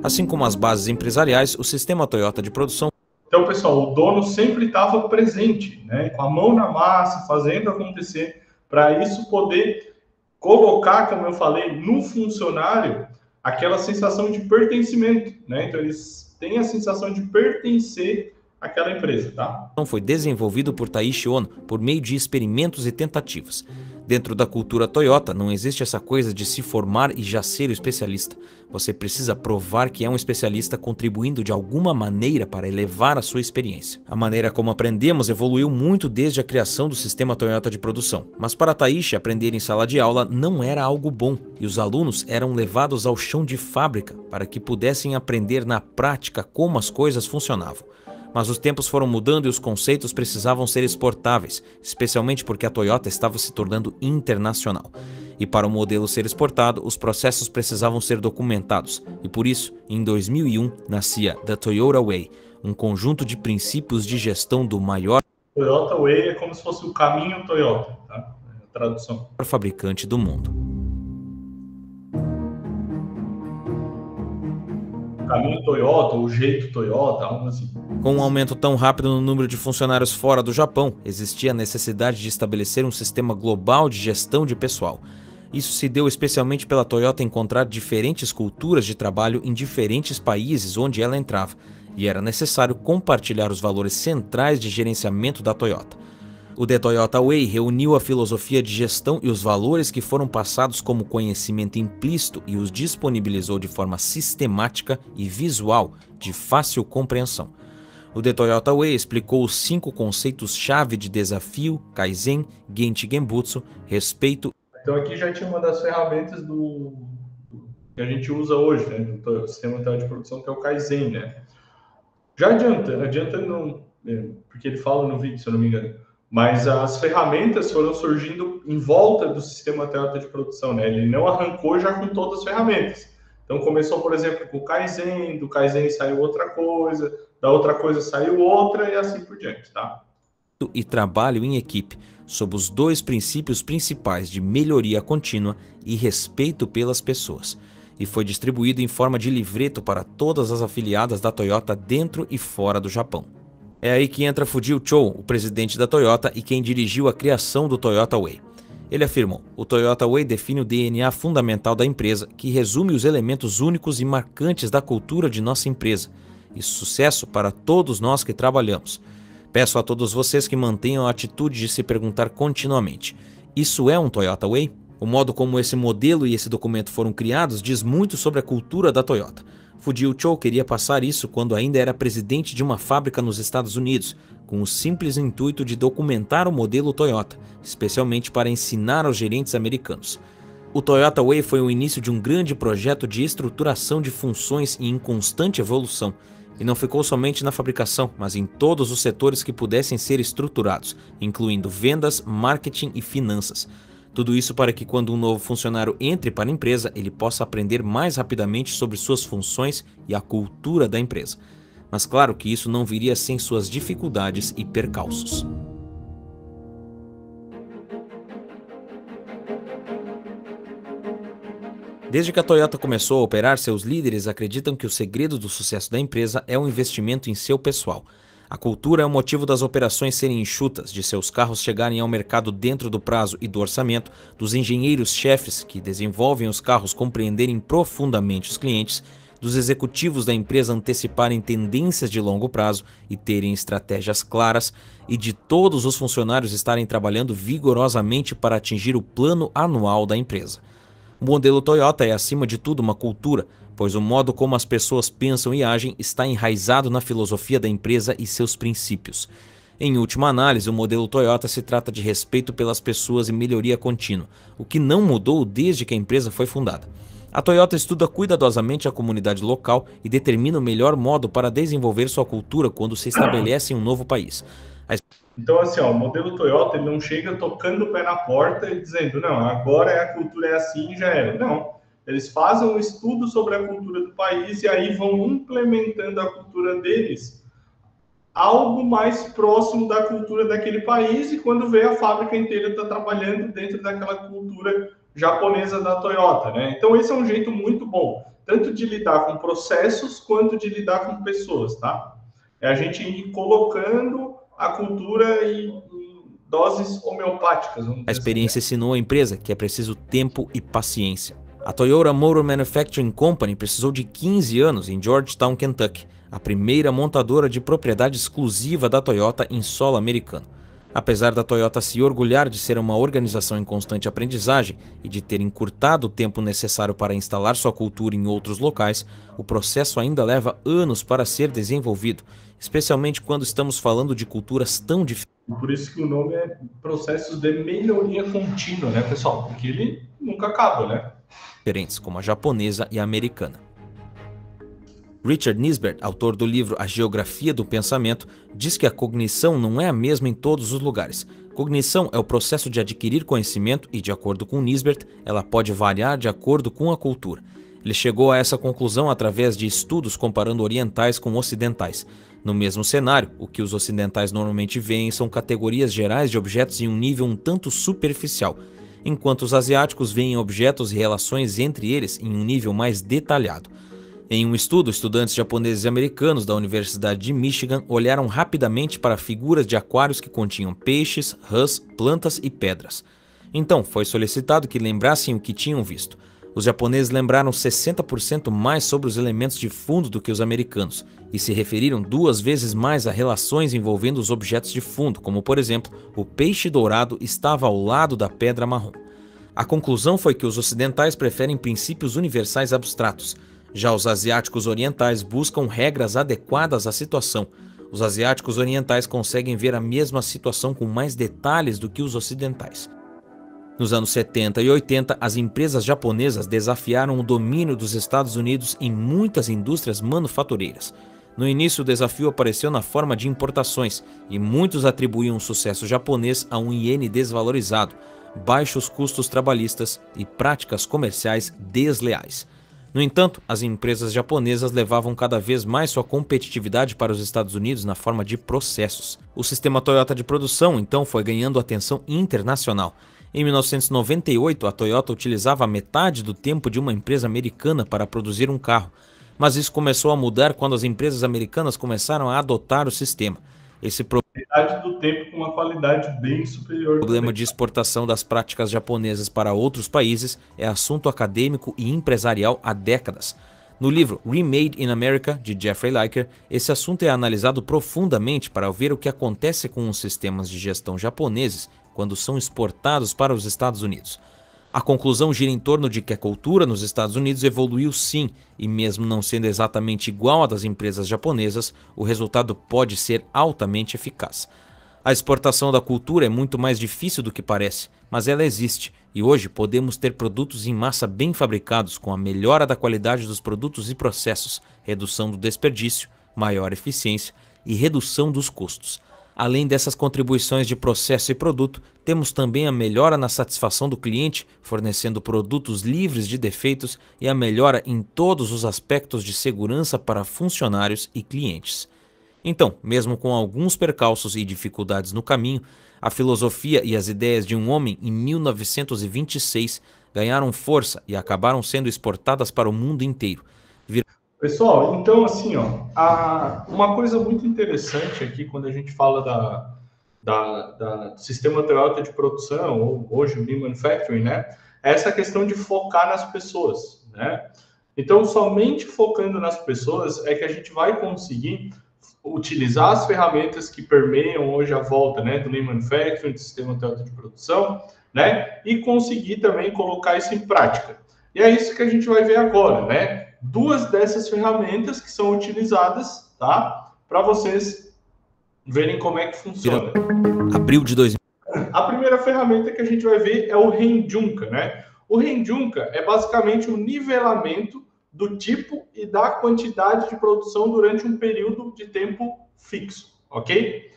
Assim como as bases empresariais, o sistema Toyota de produção. Então, pessoal, o dono sempre estava presente, né, com a mão na massa, fazendo acontecer, para isso poder colocar, como eu falei, no funcionário aquela sensação de pertencimento, né? Então eles têm a sensação de pertencer àquela empresa, tá? Foi desenvolvido por Taiichi Ohno por meio de experimentos e tentativas. Dentro da cultura Toyota não existe essa coisa de se formar e já ser o especialista. Você precisa provar que é um especialista contribuindo de alguma maneira para elevar a sua experiência. A maneira como aprendemos evoluiu muito desde a criação do sistema Toyota de produção. Mas para Taiichi, aprender em sala de aula não era algo bom e os alunos eram levados ao chão de fábrica para que pudessem aprender na prática como as coisas funcionavam. Mas os tempos foram mudando e os conceitos precisavam ser exportáveis, especialmente porque a Toyota estava se tornando internacional. E para o modelo ser exportado, os processos precisavam ser documentados. E por isso, em 2001, nascia The Toyota Way, um conjunto de princípios de gestão do maior Toyota Way é como se fosse o caminho Toyota, tá? É a tradução. Fabricante do mundo. Caminho Toyota, o jeito Toyota, algo assim. Com um aumento tão rápido no número de funcionários fora do Japão, existia a necessidade de estabelecer um sistema global de gestão de pessoal. Isso se deu especialmente pela Toyota encontrar diferentes culturas de trabalho em diferentes países onde ela entrava, e era necessário compartilhar os valores centrais de gerenciamento da Toyota. O The Toyota Way reuniu a filosofia de gestão e os valores que foram passados como conhecimento implícito e os disponibilizou de forma sistemática e visual, de fácil compreensão. O The Toyota Way explicou os 5 conceitos-chave de desafio, Kaizen, Genchi Genbutsu, respeito. Então aqui já tinha uma das ferramentas que a gente usa hoje, né, do sistema de produção, que é o Kaizen, né? Já adiantando, porque ele fala no vídeo, se eu não me engano, mas as ferramentas foram surgindo em volta do sistema Toyota de produção, né? Ele não arrancou já com todas as ferramentas. Então começou, por exemplo, com o Kaizen, do Kaizen saiu outra coisa, da outra coisa saiu outra e assim por diante, tá? E trabalho em equipe, sob os 2 princípios principais de melhoria contínua e respeito pelas pessoas, e foi distribuído em forma de livreto para todas as afiliadas da Toyota dentro e fora do Japão. É aí que entra Fujio Chou, o presidente da Toyota e quem dirigiu a criação do Toyota Way. Ele afirmou: o Toyota Way define o DNA fundamental da empresa, que resume os elementos únicos e marcantes da cultura de nossa empresa, e sucesso para todos nós que trabalhamos. Peço a todos vocês que mantenham a atitude de se perguntar continuamente: isso é um Toyota Way? O modo como esse modelo e esse documento foram criados diz muito sobre a cultura da Toyota. Fujio Cho queria passar isso quando ainda era presidente de uma fábrica nos Estados Unidos, com o simples intuito de documentar o modelo Toyota, especialmente para ensinar aos gerentes americanos. O Toyota Way foi o início de um grande projeto de estruturação de funções e em constante evolução, e não ficou somente na fabricação, mas em todos os setores que pudessem ser estruturados, incluindo vendas, marketing e finanças. Tudo isso para que quando um novo funcionário entre para a empresa, ele possa aprender mais rapidamente sobre suas funções e a cultura da empresa. Mas claro que isso não viria sem suas dificuldades e percalços. Desde que a Toyota começou a operar, seus líderes acreditam que o segredo do sucesso da empresa é o investimento em seu pessoal. A cultura é o motivo das operações serem enxutas, de seus carros chegarem ao mercado dentro do prazo e do orçamento, dos engenheiros-chefes que desenvolvem os carros compreenderem profundamente os clientes, dos executivos da empresa anteciparem tendências de longo prazo e terem estratégias claras, e de todos os funcionários estarem trabalhando vigorosamente para atingir o plano anual da empresa. O modelo Toyota é, acima de tudo, uma cultura, pois o modo como as pessoas pensam e agem está enraizado na filosofia da empresa e seus princípios. Em última análise, o modelo Toyota se trata de respeito pelas pessoas e melhoria contínua, o que não mudou desde que a empresa foi fundada. A Toyota estuda cuidadosamente a comunidade local e determina o melhor modo para desenvolver sua cultura quando se estabelece em um novo país. Então, assim, ó, o modelo Toyota ele não chega tocando o pé na porta e dizendo, não, agora a cultura é assim e já era. Não. Eles fazem um estudo sobre a cultura do país e aí vão implementando a cultura deles algo mais próximo da cultura daquele país, e quando vê a fábrica inteira está trabalhando dentro daquela cultura japonesa da Toyota, né? Então esse é um jeito muito bom, tanto de lidar com processos quanto de lidar com pessoas, tá? É a gente ir colocando a cultura em doses homeopáticas. A experiência ensinou a empresa que é preciso tempo e paciência. A Toyota Motor Manufacturing Company precisou de 15 anos em Georgetown, Kentucky, a primeira montadora de propriedade exclusiva da Toyota em solo americano. Apesar da Toyota se orgulhar de ser uma organização em constante aprendizagem e de ter encurtado o tempo necessário para instalar sua cultura em outros locais, o processo ainda leva anos para ser desenvolvido, especialmente quando estamos falando de culturas tão diferentes. Por isso que o nome é Processos de Melhoria Contínua, né, pessoal? Porque ele nunca acaba, né? Diferentes, como a japonesa e a americana. Richard Nisbett, autor do livro A Geografia do Pensamento, diz que a cognição não é a mesma em todos os lugares. Cognição é o processo de adquirir conhecimento e, de acordo com Nisbett, ela pode variar de acordo com a cultura. Ele chegou a essa conclusão através de estudos comparando orientais com ocidentais. No mesmo cenário, o que os ocidentais normalmente veem são categorias gerais de objetos em um nível um tanto superficial, enquanto os asiáticos veem objetos e relações entre eles em um nível mais detalhado. Em um estudo, estudantes japoneses e americanos da Universidade de Michigan olharam rapidamente para figuras de aquários que continham peixes, rãs, plantas e pedras. Então, foi solicitado que lembrassem o que tinham visto. Os japoneses lembraram 60% mais sobre os elementos de fundo do que os americanos, e se referiram 2 vezes mais a relações envolvendo os objetos de fundo, como por exemplo, o peixe dourado estava ao lado da pedra marrom. A conclusão foi que os ocidentais preferem princípios universais abstratos. Já os asiáticos orientais buscam regras adequadas à situação. Os asiáticos orientais conseguem ver a mesma situação com mais detalhes do que os ocidentais. Nos anos 70 e 80, as empresas japonesas desafiaram o domínio dos Estados Unidos em muitas indústrias manufatureiras. No início, o desafio apareceu na forma de importações, e muitos atribuíam o sucesso japonês a um iene desvalorizado, baixos custos trabalhistas e práticas comerciais desleais. No entanto, as empresas japonesas levavam cada vez mais sua competitividade para os Estados Unidos na forma de processos. O sistema Toyota de produção, então, foi ganhando atenção internacional. Em 1998, a Toyota utilizava a metade do tempo de uma empresa americana para produzir um carro, mas isso começou a mudar quando as empresas americanas começaram a adotar o sistema. Esse metade do tempo com uma qualidade bem superior. O problema de exportação das práticas japonesas para outros países é assunto acadêmico e empresarial há décadas. No livro Remade in America, de Jeffrey Liker, esse assunto é analisado profundamente para ver o que acontece com os sistemas de gestão japoneses quando são exportados para os Estados Unidos. A conclusão gira em torno de que a cultura nos Estados Unidos evoluiu sim, e mesmo não sendo exatamente igual à das empresas japonesas, o resultado pode ser altamente eficaz. A exportação da cultura é muito mais difícil do que parece, mas ela existe, e hoje podemos ter produtos em massa bem fabricados com a melhora da qualidade dos produtos e processos, redução do desperdício, maior eficiência e redução dos custos. Além dessas contribuições de processo e produto, temos também a melhora na satisfação do cliente, fornecendo produtos livres de defeitos e a melhora em todos os aspectos de segurança para funcionários e clientes. Então, mesmo com alguns percalços e dificuldades no caminho, a filosofia e as ideias de um homem em 1926 ganharam força e acabaram sendo exportadas para o mundo inteiro. Pessoal, então assim, ó, uma coisa muito interessante aqui quando a gente fala do sistema Toyota de produção, ou hoje o Lean Manufacturing, né? É essa questão de focar nas pessoas, né? Então, somente focando nas pessoas é que a gente vai conseguir utilizar as ferramentas que permeiam hoje a volta, né, do Lean Manufacturing, do sistema Toyota de produção, né? E conseguir também colocar isso em prática. E é isso que a gente vai ver agora, né? Duas dessas ferramentas que são utilizadas, tá? Para vocês verem como é que funciona. Abril de 2000. A primeira ferramenta que a gente vai ver é o Renjunka, né? O Renjunka é basicamente o nivelamento do tipo e da quantidade de produção durante um período de tempo fixo, ok?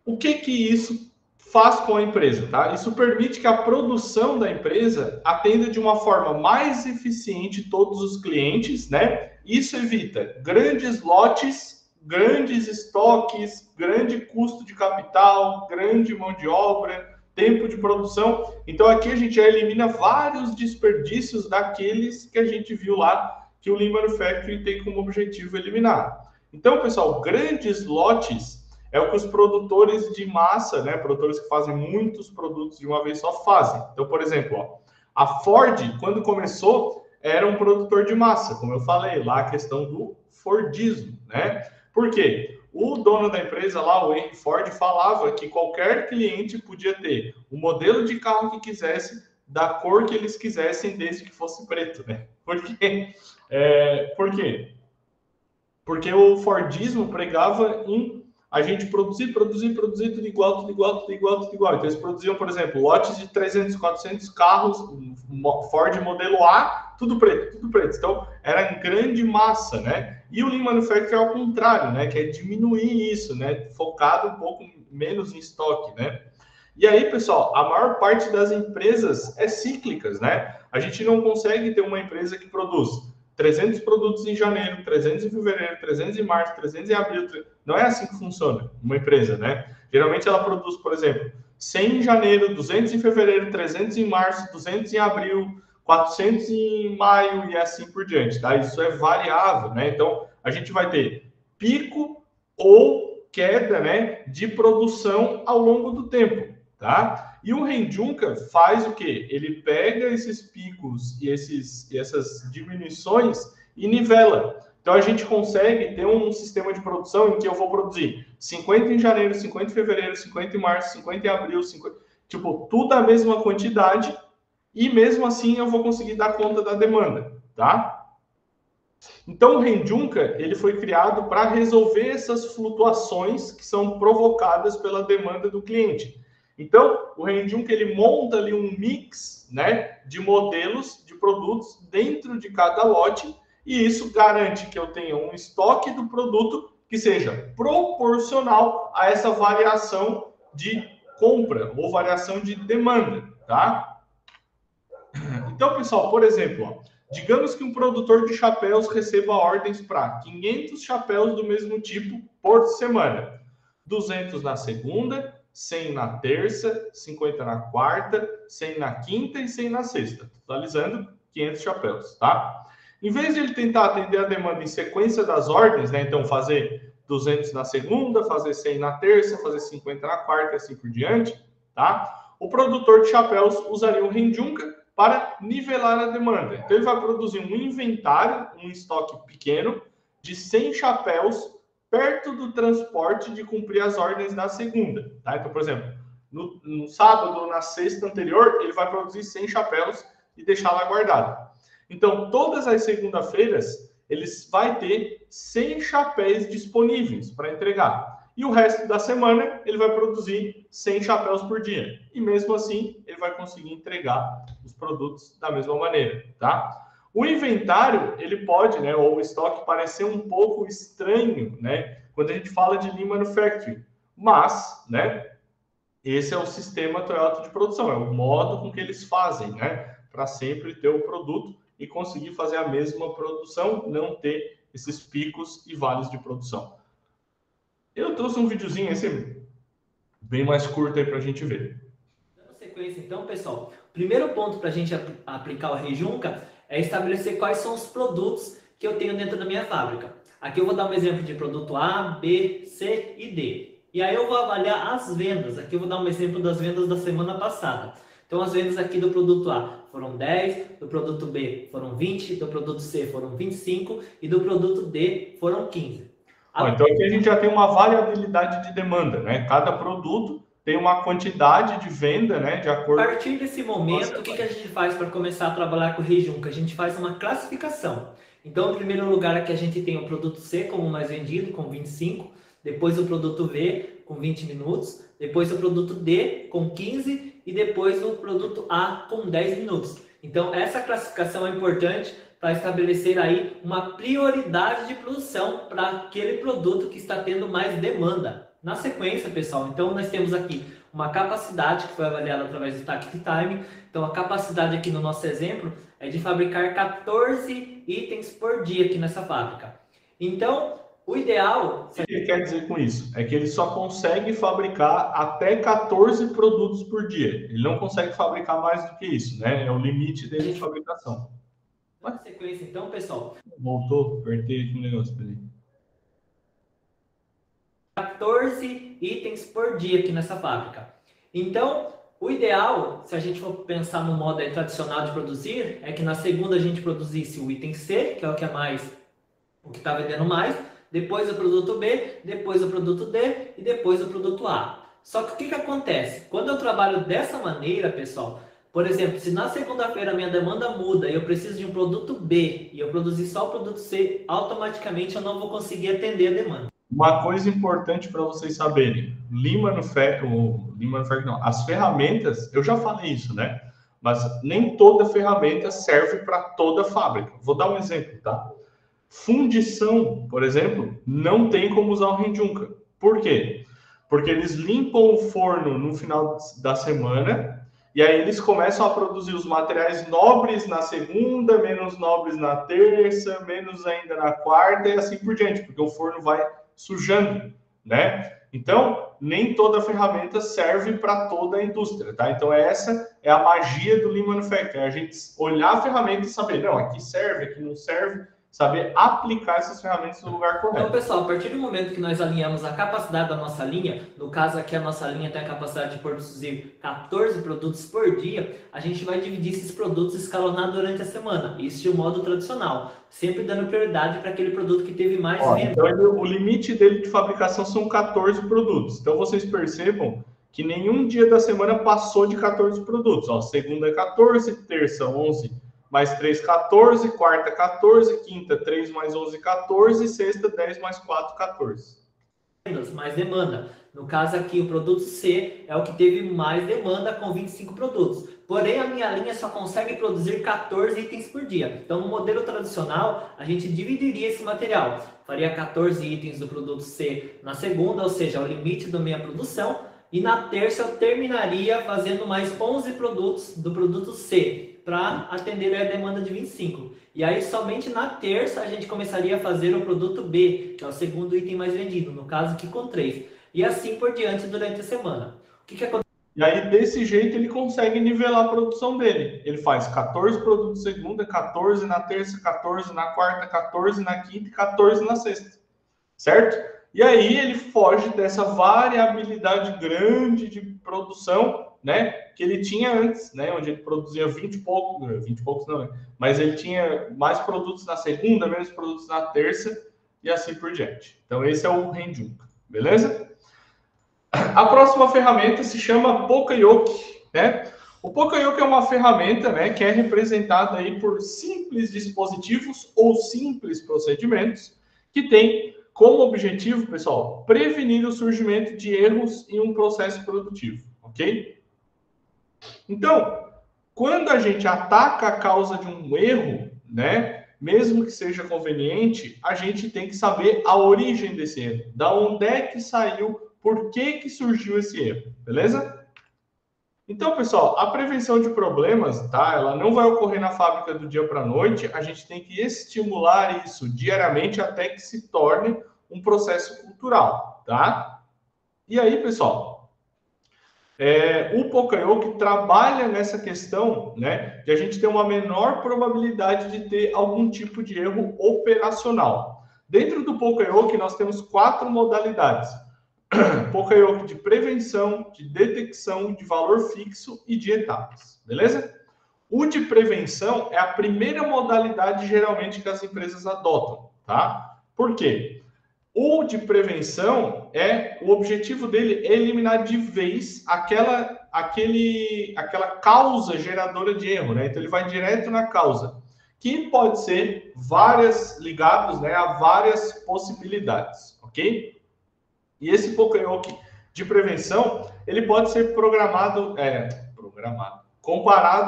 O que isso faz com a empresa, tá? Isso permite que a produção da empresa atenda de uma forma mais eficiente todos os clientes, né? Isso evita grandes lotes, grandes estoques, grande custo de capital, grande mão de obra, tempo de produção. Então aqui a gente já elimina vários desperdícios daqueles que a gente viu lá que o Lean Manufacturing tem como objetivo eliminar. Então, pessoal, grandes lotes é o que os produtores de massa, né, produtores que fazem muitos produtos de uma vez só fazem. Então, por exemplo, ó, a Ford, quando começou, era um produtor de massa, como eu falei, lá a questão do Fordismo, né? Por quê? O dono da empresa lá, o Henry Ford, falava que qualquer cliente podia ter o modelo de carro que quisesse, da cor que eles quisessem, desde que fosse preto, né? Por quê? Por quê? Porque o Fordismo pregava em a gente produzir tudo igual. Então, eles produziam, por exemplo, lotes de 300, 400 carros, Ford modelo A, tudo preto. Então, era em grande massa, né? E o Lean Manufacturing é ao contrário, né? Que é diminuir isso, né? Focado um pouco menos em estoque, né? E aí, pessoal, a maior parte das empresas é cíclicas, né? A gente não consegue ter uma empresa que produz 300 produtos em janeiro, 300 em fevereiro, 300 em março, 300 em abril. Não é assim que funciona uma empresa, né? Geralmente ela produz, por exemplo, 100 em janeiro, 200 em fevereiro, 300 em março, 200 em abril, 400 em maio e assim por diante, tá? Isso é variável, né? Então, a gente vai ter pico ou queda, né, de produção ao longo do tempo, tá? E o Renjunka faz o quê? Ele pega esses picos e essas diminuições e nivela. Então, a gente consegue ter um sistema de produção em que eu vou produzir 50 em janeiro, 50 em fevereiro, 50 em março, 50 em abril, 50... Tipo, tudo a mesma quantidade e mesmo assim eu vou conseguir dar conta da demanda, tá? Então, o Renjunka, ele foi criado para resolver essas flutuações que são provocadas pela demanda do cliente. Então, o Renjunka, ele monta ali um mix, né, de modelos de produtos dentro de cada lote, e isso garante que eu tenha um estoque do produto que seja proporcional a essa variação de compra ou variação de demanda, tá? Então, pessoal, por exemplo, ó, digamos que um produtor de chapéus receba ordens para 500 chapéus do mesmo tipo por semana. 200 na segunda, 100 na terça, 50 na quarta, 100 na quinta e 100 na sexta. Totalizando 500 chapéus, tá? Em vez de ele tentar atender a demanda em sequência das ordens, né? Então, fazer 200 na segunda, fazer 100 na terça, fazer 50 na quarta e assim por diante, tá? O produtor de chapéus usaria o Renjunka para nivelar a demanda. Então, ele vai produzir um inventário, um estoque pequeno, de 100 chapéus perto do transporte de cumprir as ordens da segunda. Tá? Então, por exemplo, no sábado ou na sexta anterior, ele vai produzir 100 chapéus e deixar lá guardado. Então, todas as segunda-feiras, eles vai ter 100 chapéus disponíveis para entregar. E o resto da semana, ele vai produzir 100 chapéus por dia. E mesmo assim, ele vai conseguir entregar os produtos da mesma maneira, tá? O inventário, ele pode, né, ou o estoque, parecer um pouco estranho, né, quando a gente fala de Lean Manufacturing. Mas, né, esse é o sistema Toyota de produção, é o modo com que eles fazem, né, para sempre ter o produto e conseguir fazer a mesma produção, não ter esses picos e vales de produção. Eu trouxe um videozinho esse bem mais curto aí para a gente ver. Dando sequência, então, pessoal, o primeiro ponto para a gente aplicar o Rejunca é estabelecer quais são os produtos que eu tenho dentro da minha fábrica. Aqui eu vou dar um exemplo de produto A, B, C e D. E aí eu vou avaliar as vendas. Aqui eu vou dar um exemplo das vendas da semana passada. Então, as vendas aqui do produto A foram 10, do produto B foram 20, do produto C foram 25 e do produto D foram 15. Então, aqui a gente já tem uma variabilidade de demanda, né? Cada produto tem uma quantidade de venda, né? De acordo... A partir desse momento, o que a gente faz para começar a trabalhar com o Rejunca? A gente faz uma classificação. Então, em primeiro lugar, aqui a gente tem o produto C como mais vendido, com 25. Depois o produto V, com 20 minutos. Depois o produto D, com 15. E depois o produto A, com 10 minutos. Então, essa classificação é importante para estabelecer aí uma prioridade de produção para aquele produto que está tendo mais demanda. Na sequência, pessoal, então nós temos aqui uma capacidade que foi avaliada através do Tactic Time. Então, a capacidade aqui no nosso exemplo é de fabricar 14 itens por dia aqui nessa fábrica. Então, o ideal... O que ele quer dizer com isso? É que ele só consegue fabricar até 14 produtos por dia. Ele não consegue fabricar mais do que isso, né? É o limite dele de fabricação. Na sequência, então, pessoal... Voltou, apertei aqui um negócio, peraí. 14 itens por dia aqui nessa fábrica. Então, o ideal, se a gente for pensar no modo aí tradicional de produzir, é que na segunda a gente produzisse o item C, que é o que é mais, o que está vendendo mais, depois o produto B, depois o produto D e depois o produto A. Só que o que acontece? Quando eu trabalho dessa maneira, pessoal, por exemplo, se na segunda-feira a minha demanda muda e eu preciso de um produto B e eu produzir só o produto C, automaticamente eu não vou conseguir atender a demanda. Uma coisa importante para vocês saberem, Lean Manufacturing não, as ferramentas, eu já falei isso, né? Mas nem toda ferramenta serve para toda fábrica. Vou dar um exemplo, tá? Fundição, por exemplo, não tem como usar o Rejunca. Por quê? Porque eles limpam o forno no final da semana e aí eles começam a produzir os materiais nobres na segunda, menos nobres na terça, menos ainda na quarta e assim por diante, porque o forno vai sujando, né? Então, nem toda ferramenta serve para toda a indústria, tá? Então, essa é a magia do Lean Manufacturing, é a gente olhar a ferramenta e saber, não, aqui serve, aqui não serve, saber aplicar essas ferramentas no lugar correto. Então, pessoal, a partir do momento que nós alinhamos a capacidade da nossa linha, no caso aqui a nossa linha tem a capacidade de produzir 14 produtos por dia, a gente vai dividir esses produtos escalonados durante a semana, isso de um modo tradicional, sempre dando prioridade para aquele produto que teve mais venda. Então, o limite dele de fabricação são 14 produtos. Então, vocês percebam que nenhum dia da semana passou de 14 produtos. Ó, segunda 14, terça 11, mais 3, 14, quarta 14, quinta 3 mais 11, 14, sexta 10 mais 4, 14. Mais demanda. No caso aqui, o produto C é o que teve mais demanda com 25 produtos. Porém, a minha linha só consegue produzir 14 itens por dia. Então, no modelo tradicional, a gente dividiria esse material. Faria 14 itens do produto C na segunda, ou seja, o limite da minha produção. E na terça, eu terminaria fazendo mais 11 produtos do produto C, para atender a demanda de 25. E aí, somente na terça, a gente começaria a fazer o produto B, que é o segundo item mais vendido, no caso aqui com 3. E assim por diante durante a semana. O que acontece? E aí, desse jeito, ele consegue nivelar a produção dele. Ele faz 14 produtos segunda, 14 na terça, 14 na quarta, 14 na quinta e 14 na sexta. Certo? E aí, ele foge dessa variabilidade grande de produção, né, que ele tinha antes, né, onde ele produzia 20 e poucos não, né, mas ele tinha mais produtos na segunda, menos produtos na terça e assim por diante. Então esse é o Renjunga, beleza? A próxima ferramenta se chama Poka-Yoke, né? O Poka-Yoke é uma ferramenta, né, que é representada aí por simples dispositivos ou simples procedimentos que tem como objetivo, pessoal, prevenir o surgimento de erros em um processo produtivo, ok? Então, quando a gente ataca a causa de um erro, né, mesmo que seja conveniente, a gente tem que saber a origem desse erro, da onde é que saiu, por que surgiu esse erro, beleza? Então, pessoal, a prevenção de problemas, tá? Ela não vai ocorrer na fábrica do dia para a noite. A gente tem que estimular isso diariamente até que se torne um processo cultural, tá? E aí, pessoal, o Poka-Yoke trabalha nessa questão, né, de a gente ter uma menor probabilidade de ter algum tipo de erro operacional. Dentro do Poka-Yoke, nós temos 4 modalidades. Poka-Yoke de prevenção, de detecção, de valor fixo e de etapas, beleza? O de prevenção é a primeira modalidade geralmente que as empresas adotam, tá? Por quê? O de prevenção o objetivo dele é eliminar de vez aquela causa geradora de erro, né? Então ele vai direto na causa, que pode ser ligados, né, a várias possibilidades, ok? E esse Poka-Yoke de prevenção, ele pode ser comparado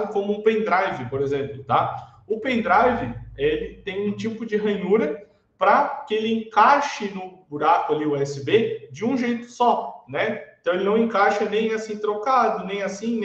como um pendrive, por exemplo, tá? O pendrive, ele tem um tipo de ranhura para que ele encaixe no buraco ali USB de um jeito só, né? Então ele não encaixa nem assim trocado, nem assim,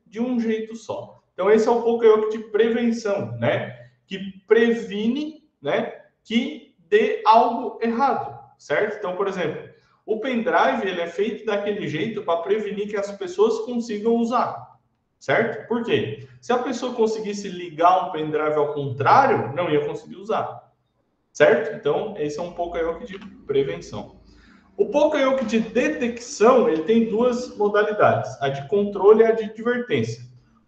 de um jeito só. Então esse é o Poka-Yoke de prevenção, né? Que previne, né, que dê algo errado, certo? Então, por exemplo, o pendrive, ele é feito daquele jeito para prevenir que as pessoas consigam usar, certo? Por quê? Se a pessoa conseguisse ligar um pendrive ao contrário, não ia conseguir usar, certo? Então, esse é um Poka-Yoke de prevenção. O Poka-Yoke de detecção, ele tem 2 modalidades, a de controle e a de advertência.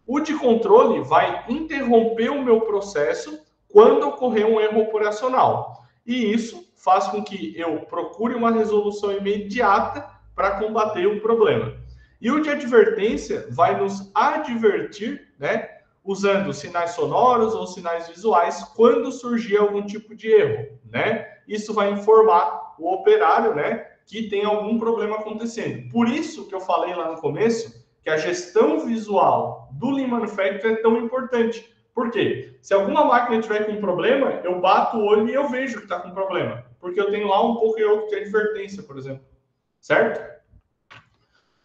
O de controle vai interromper o meu processo quando ocorrer um erro operacional. E isso faz com que eu procure uma resolução imediata para combater o problema. E o de advertência vai nos advertir, né, usando sinais sonoros ou sinais visuais quando surgir algum tipo de erro, né? Isso vai informar o operário, né, que tem algum problema acontecendo. Por isso que eu falei lá no começo que a gestão visual do Lean Manufacturing é tão importante. Por quê? Se alguma máquina tiver com problema, eu bato o olho e eu vejo que está com problema. Porque eu tenho lá um Poka-Yoke de advertência, por exemplo. Certo?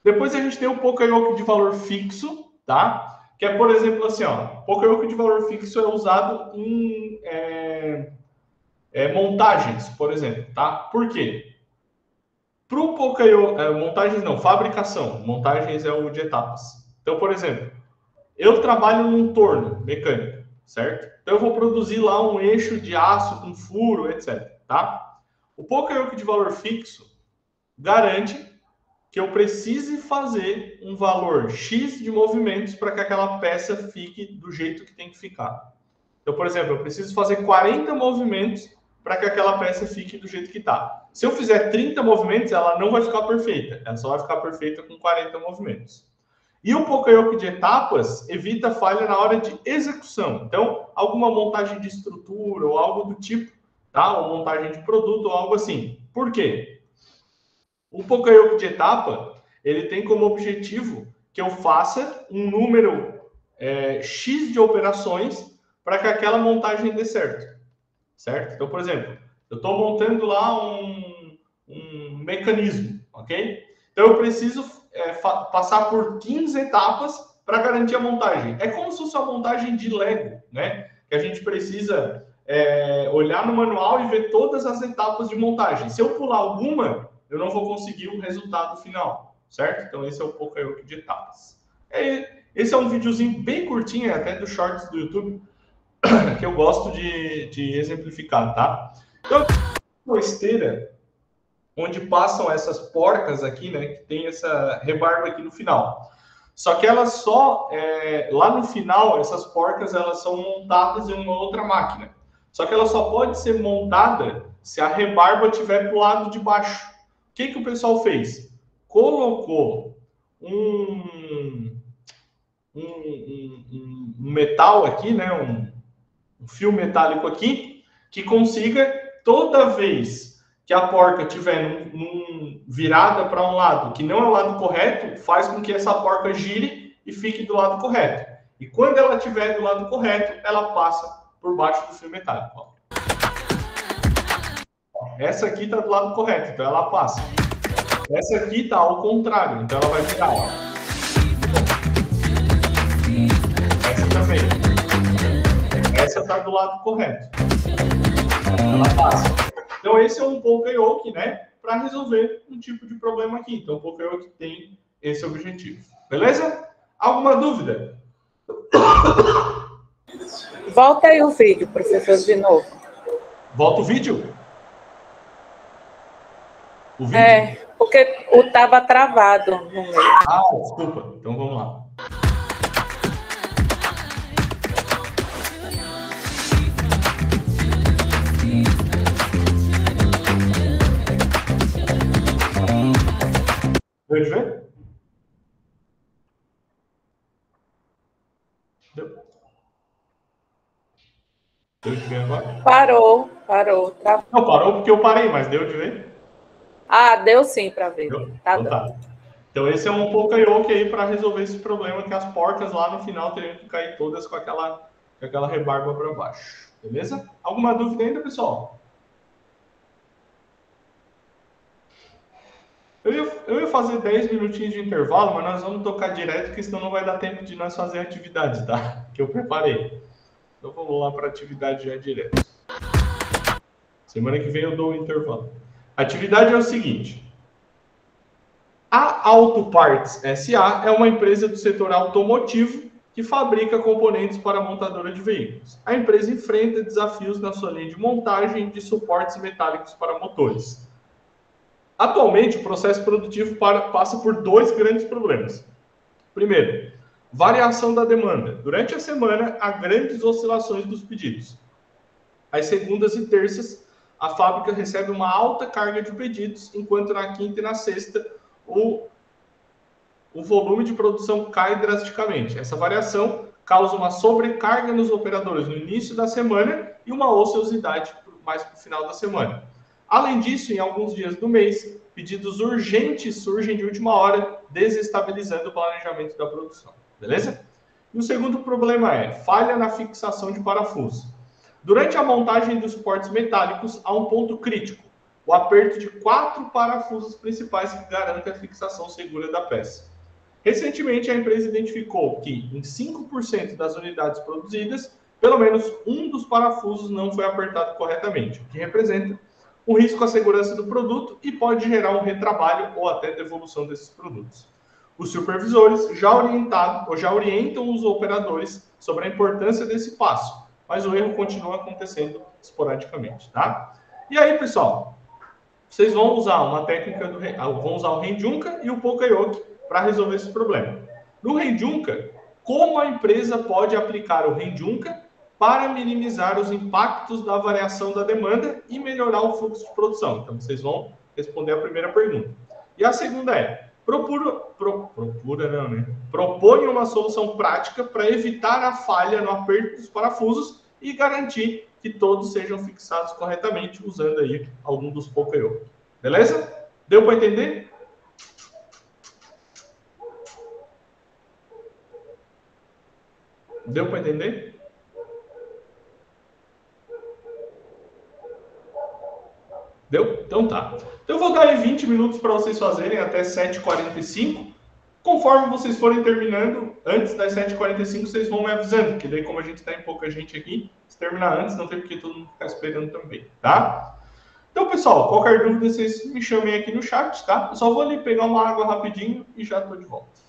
Depois a gente tem o Poka-Yoke de valor fixo, tá? Que é, por exemplo, assim, ó. Poka-Yoke de valor fixo é usado em montagens, por exemplo, tá? Por quê? Para o Poka-Yoke... fabricação. Montagens é o de etapas. Então, por exemplo, eu trabalho num torno mecânico, certo? Então eu vou produzir lá um eixo de aço com furo, etc, tá? O Poka-Yoke de valor fixo garante que eu precise fazer um valor X de movimentos para que aquela peça fique do jeito que tem que ficar. Então, por exemplo, eu preciso fazer 40 movimentos para que aquela peça fique do jeito que está. Se eu fizer 30 movimentos, ela não vai ficar perfeita. Ela só vai ficar perfeita com 40 movimentos. E o Poka-Yoke de etapas evita falha na hora de execução. Então, alguma montagem de estrutura ou algo do tipo, tá? Ou montagem de produto ou algo assim. Por quê? O Poka-Yoke de etapa, ele tem como objetivo que eu faça um número X de operações para que aquela montagem dê certo. Certo? Então, por exemplo, eu estou montando lá um mecanismo, ok? Então, eu preciso passar por 15 etapas para garantir a montagem. É como se fosse uma montagem de Lego, né? Que a gente precisa olhar no manual e ver todas as etapas de montagem. Se eu pular alguma, eu não vou conseguir o resultado final, certo? Então, esse é o Poka-Yoke de etapas. Esse é um videozinho bem curtinho, até dos shorts do YouTube, que eu gosto de exemplificar, tá? Então, uma esteira onde passam essas porcas aqui, né, que tem essa rebarba aqui no final. Só que elas só, lá no final, essas porcas elas são montadas em uma outra máquina. Só que ela só pode ser montada se a rebarba estiver para o lado de baixo. O que o pessoal fez? Colocou um metal aqui, né? Um fio metálico aqui, que consiga, toda vez que a porca estiver virada para um lado que não é o lado correto, faz com que essa porca gire e fique do lado correto. E quando ela estiver do lado correto, ela passa por baixo do fio metálico. Ó. Essa aqui está do lado correto, então ela passa. Essa aqui está ao contrário, então ela vai virar. Ó. Essa também. Essa está do lado correto. Ela passa. Então esse é um Poka-Yoke, né? Para resolver um tipo de problema aqui. Então o Poka-Yoke tem esse objetivo. Beleza? Alguma dúvida? Volta aí o vídeo, professor, de novo. Volta o vídeo? O vídeo? Porque o estava travado no meio. Ah, desculpa. Então vamos lá. Deu de ver? Deu. Deu de ver agora? Parou. Travou. Não, parou porque eu parei, mas deu de ver? Ah, deu sim para ver. Deu? Tá Então dando. tá. Então esse é um Poka-Yoke aí para resolver esse problema que as porcas lá no final teriam que cair todas com aquela rebarba para baixo. Beleza? Alguma dúvida ainda, pessoal? Eu ia fazer 10 minutinhos de intervalo, mas nós vamos tocar direto, porque senão não vai dar tempo de nós fazer a atividade, tá? Que eu preparei. Então vamos lá para a atividade já direto. Semana que vem eu dou o intervalo. A atividade é o seguinte. A Auto Parts SA é uma empresa do setor automotivo que fabrica componentes para a montadora de veículos. A empresa enfrenta desafios na sua linha de montagem de suportes metálicos para motores. Atualmente, o processo produtivo passa por dois grandes problemas. Primeiro, variação da demanda. Durante a semana, há grandes oscilações dos pedidos. Às segundas e terças, a fábrica recebe uma alta carga de pedidos, enquanto na quinta e na sexta, o volume de produção cai drasticamente. Essa variação causa uma sobrecarga nos operadores no início da semana e uma ociosidade mais para o final da semana. Além disso, em alguns dias do mês, pedidos urgentes surgem de última hora, desestabilizando o planejamento da produção. Beleza? E o segundo problema é falha na fixação de parafusos. Durante a montagem dos suportes metálicos, há um ponto crítico: o aperto de 4 parafusos principais que garantem a fixação segura da peça. Recentemente, a empresa identificou que, em 5% das unidades produzidas, pelo menos um dos parafusos não foi apertado corretamente, o que representa um risco à segurança do produto e pode gerar um retrabalho ou até devolução desses produtos. Os supervisores já orientam os operadores sobre a importância desse passo, mas o erro continua acontecendo esporadicamente, tá? E aí, pessoal, vocês vão usar uma técnica vão usar o Renjunka e o Poka-Yoke para resolver esse problema. No Renjunka, como a empresa pode aplicar o Renjunka para minimizar os impactos da variação da demanda e melhorar o fluxo de produção? Então, vocês vão responder a primeira pergunta. E a segunda é: proponha uma solução prática para evitar a falha no aperto dos parafusos e garantir que todos sejam fixados corretamente usando aí algum dos Poka-Yoke. Beleza? Deu para entender? Deu para entender? Deu? Então tá. Então eu vou dar aí 20 minutos para vocês fazerem até 7h45. Conforme vocês forem terminando, antes das 7h45, vocês vão me avisando, porque daí como a gente está em pouca gente aqui, se terminar antes, não tem porque todo mundo ficar esperando também, tá? Então, pessoal, qualquer dúvida, vocês me chamem aqui no chat, tá? Eu só vou ali pegar uma água rapidinho e já estou de volta.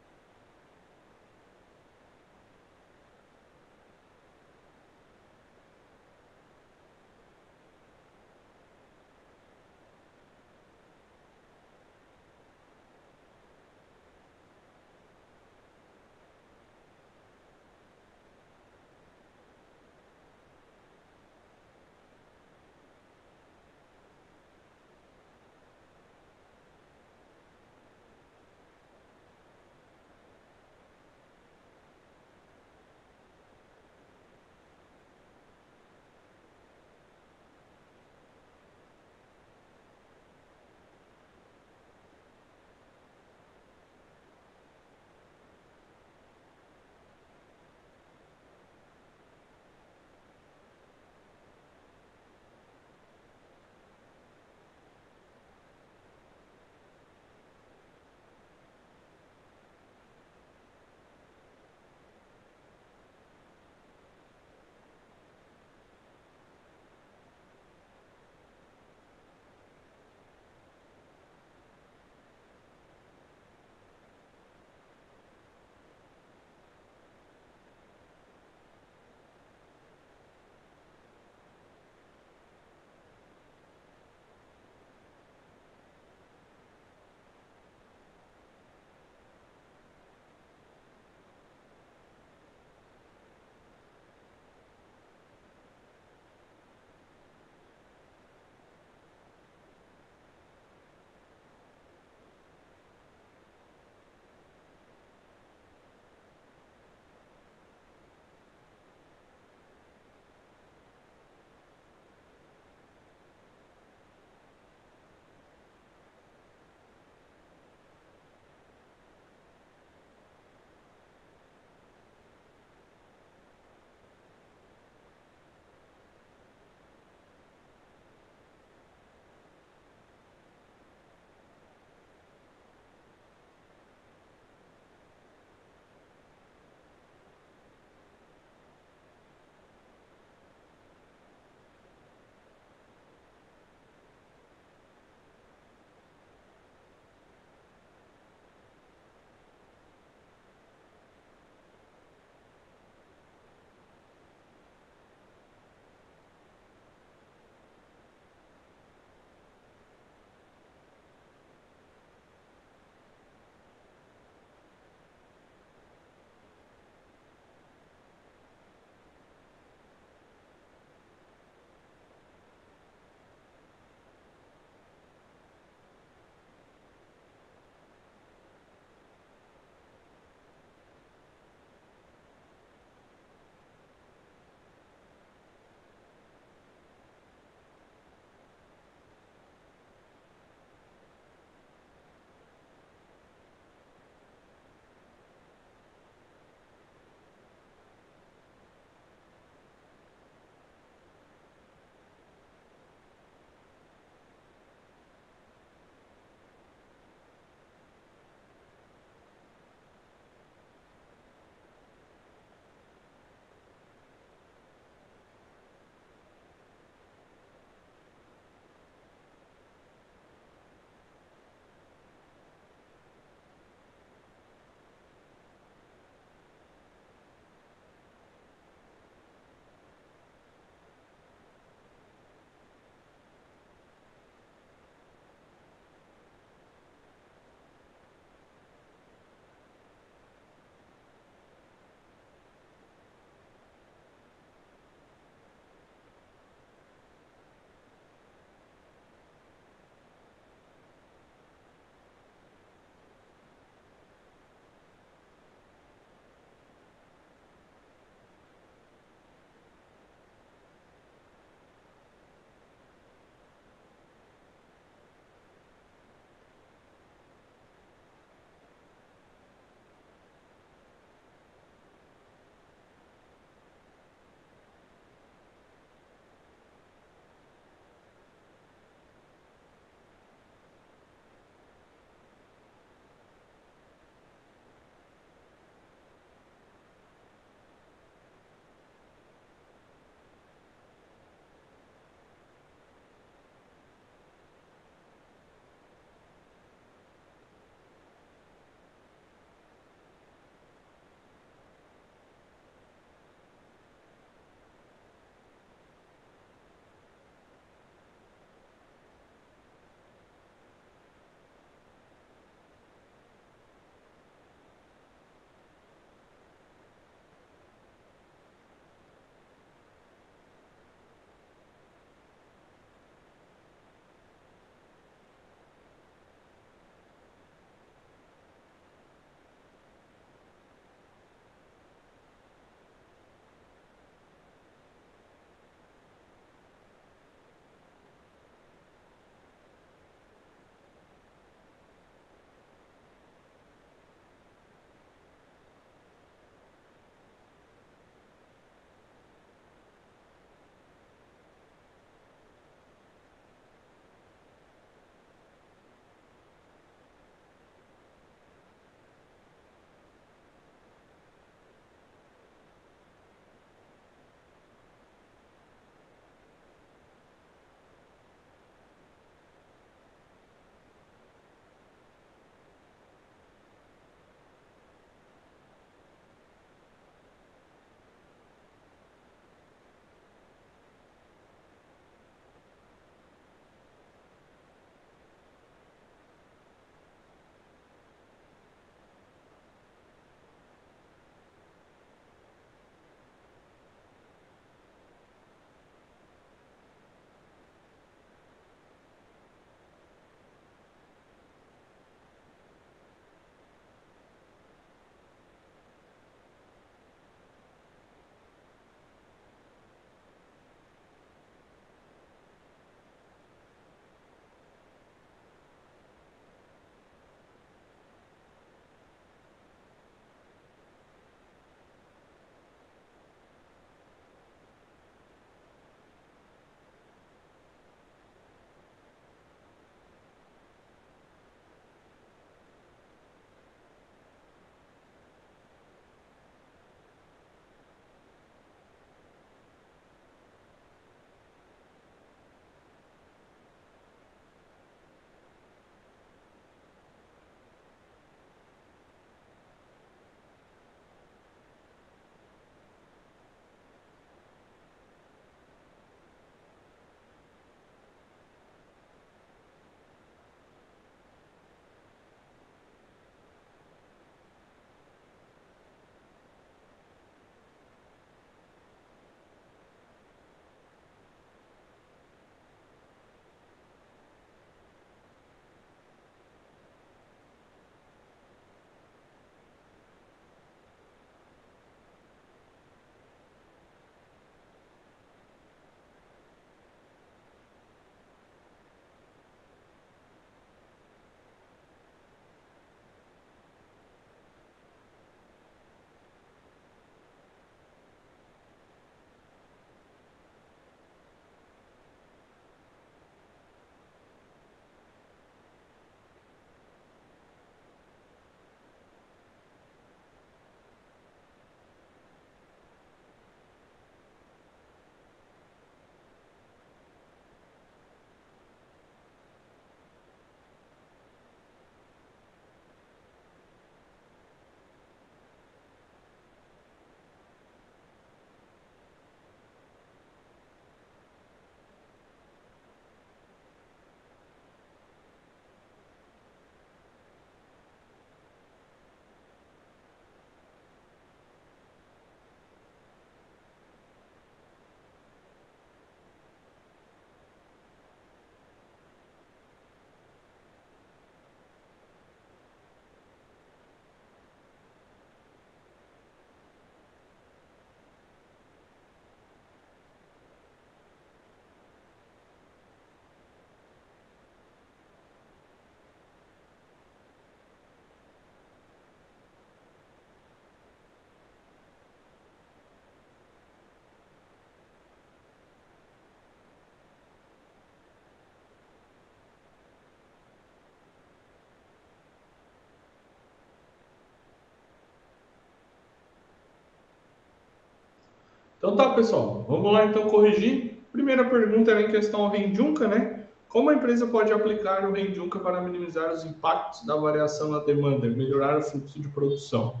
Então tá, pessoal. Vamos lá, então, corrigir. Primeira pergunta era em questão ao Rendunca, né? Como a empresa pode aplicar o Rendunca para minimizar os impactos da variação na demanda e melhorar o fluxo de produção?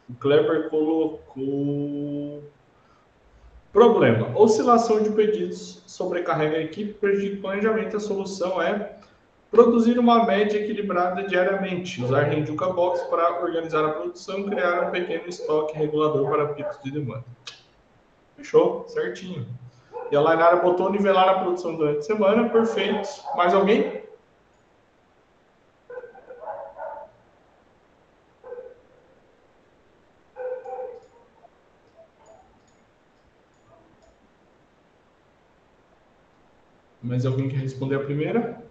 O Kleber colocou... Problema. Oscilação de pedidos sobrecarrega a equipe, prejudica o planejamento. A solução é produzir uma média equilibrada diariamente. Usar Rendunca Box para organizar a produção e criar um pequeno estoque regulador para picos de demanda. Fechou, certinho. E a Lainara botou nivelar a produção durante a semana. Perfeito. Mais alguém? Mais alguém quer responder a primeira?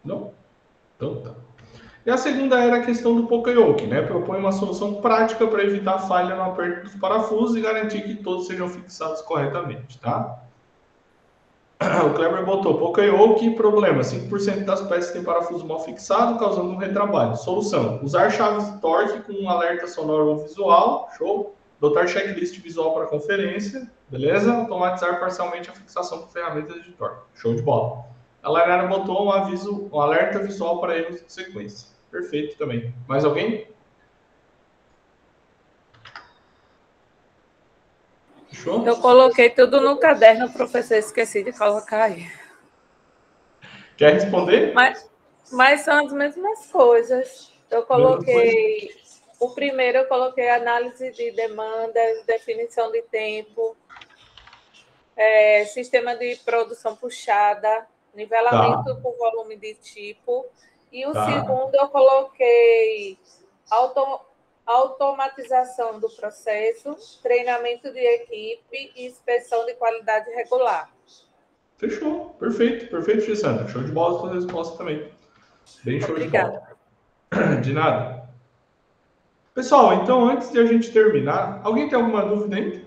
Não? Então tá. E a segunda era a questão do Poka-yoke, né? Propõe uma solução prática para evitar falha no aperto dos parafusos e garantir que todos sejam fixados corretamente, tá? O Kleber botou Poka-yoke, problema, 5% das peças têm parafuso mal fixado, causando um retrabalho. Solução, usar chaves de torque com um alerta sonoro ou visual, show. Adotar checklist visual para conferência, beleza? Automatizar parcialmente a fixação com ferramentas de torque, show de bola. A Lainara botou um alerta visual para erros de sequência. Perfeito também. Mais alguém? Fechou? Eu coloquei tudo no caderno, professor, esqueci de colocar aí. Quer responder? Mas são as mesmas coisas. Eu coloquei... O primeiro eu coloquei análise de demandas, definição de tempo, sistema de produção puxada, nivelamento por volume de tipo. E o segundo eu coloquei automatização do processo, treinamento de equipe e inspeção de qualidade regular. Fechou. Perfeito. Perfeito, Gisandra. Show de bola a sua resposta também. Bem show Obrigada. de bola. De nada. Pessoal, então, antes de a gente terminar, alguém tem alguma dúvida ainda?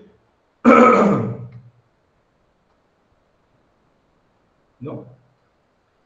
Não?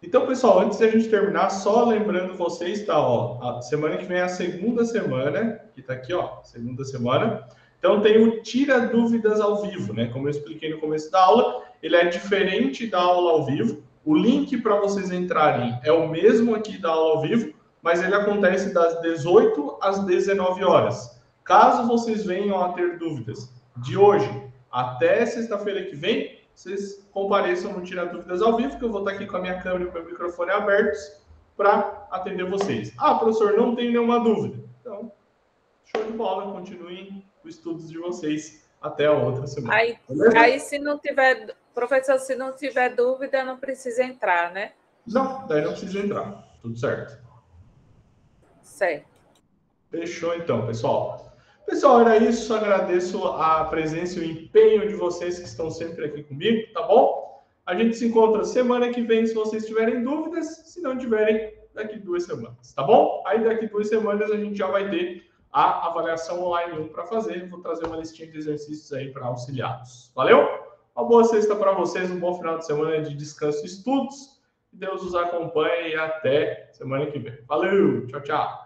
Então, pessoal, antes de a gente terminar, só lembrando vocês, tá, ó, a semana que vem é a segunda semana, que tá aqui, ó, segunda semana. Então, tem o Tira Dúvidas ao vivo, né? Como eu expliquei no começo da aula, ele é diferente da aula ao vivo. O link para vocês entrarem é o mesmo aqui da aula ao vivo, mas ele acontece das 18 às 19 horas. Caso vocês venham a ter dúvidas de hoje até sexta-feira que vem, vocês compareçam no Tira Dúvidas ao vivo, que eu vou estar aqui com a minha câmera e com o meu microfone abertos para atender vocês. Ah, professor, não tenho nenhuma dúvida. Então, show de bola, continuem os estudos de vocês até a outra semana. Aí se não tiver, professor, se não tiver dúvida, não precisa entrar, né? Não, daí não precisa entrar. Tudo certo. Certo. Fechou então, pessoal. Pessoal, era isso. Agradeço a presença e o empenho de vocês que estão sempre aqui comigo, tá bom? A gente se encontra semana que vem se vocês tiverem dúvidas. Se não tiverem, daqui 2 semanas, tá bom? Aí daqui 2 semanas a gente já vai ter a avaliação online 1 para fazer. Vou trazer uma listinha de exercícios aí para auxiliá-los. Valeu? Uma boa sexta para vocês, um bom final de semana de descanso e estudos. Que Deus os acompanhe e até semana que vem. Valeu! Tchau, tchau!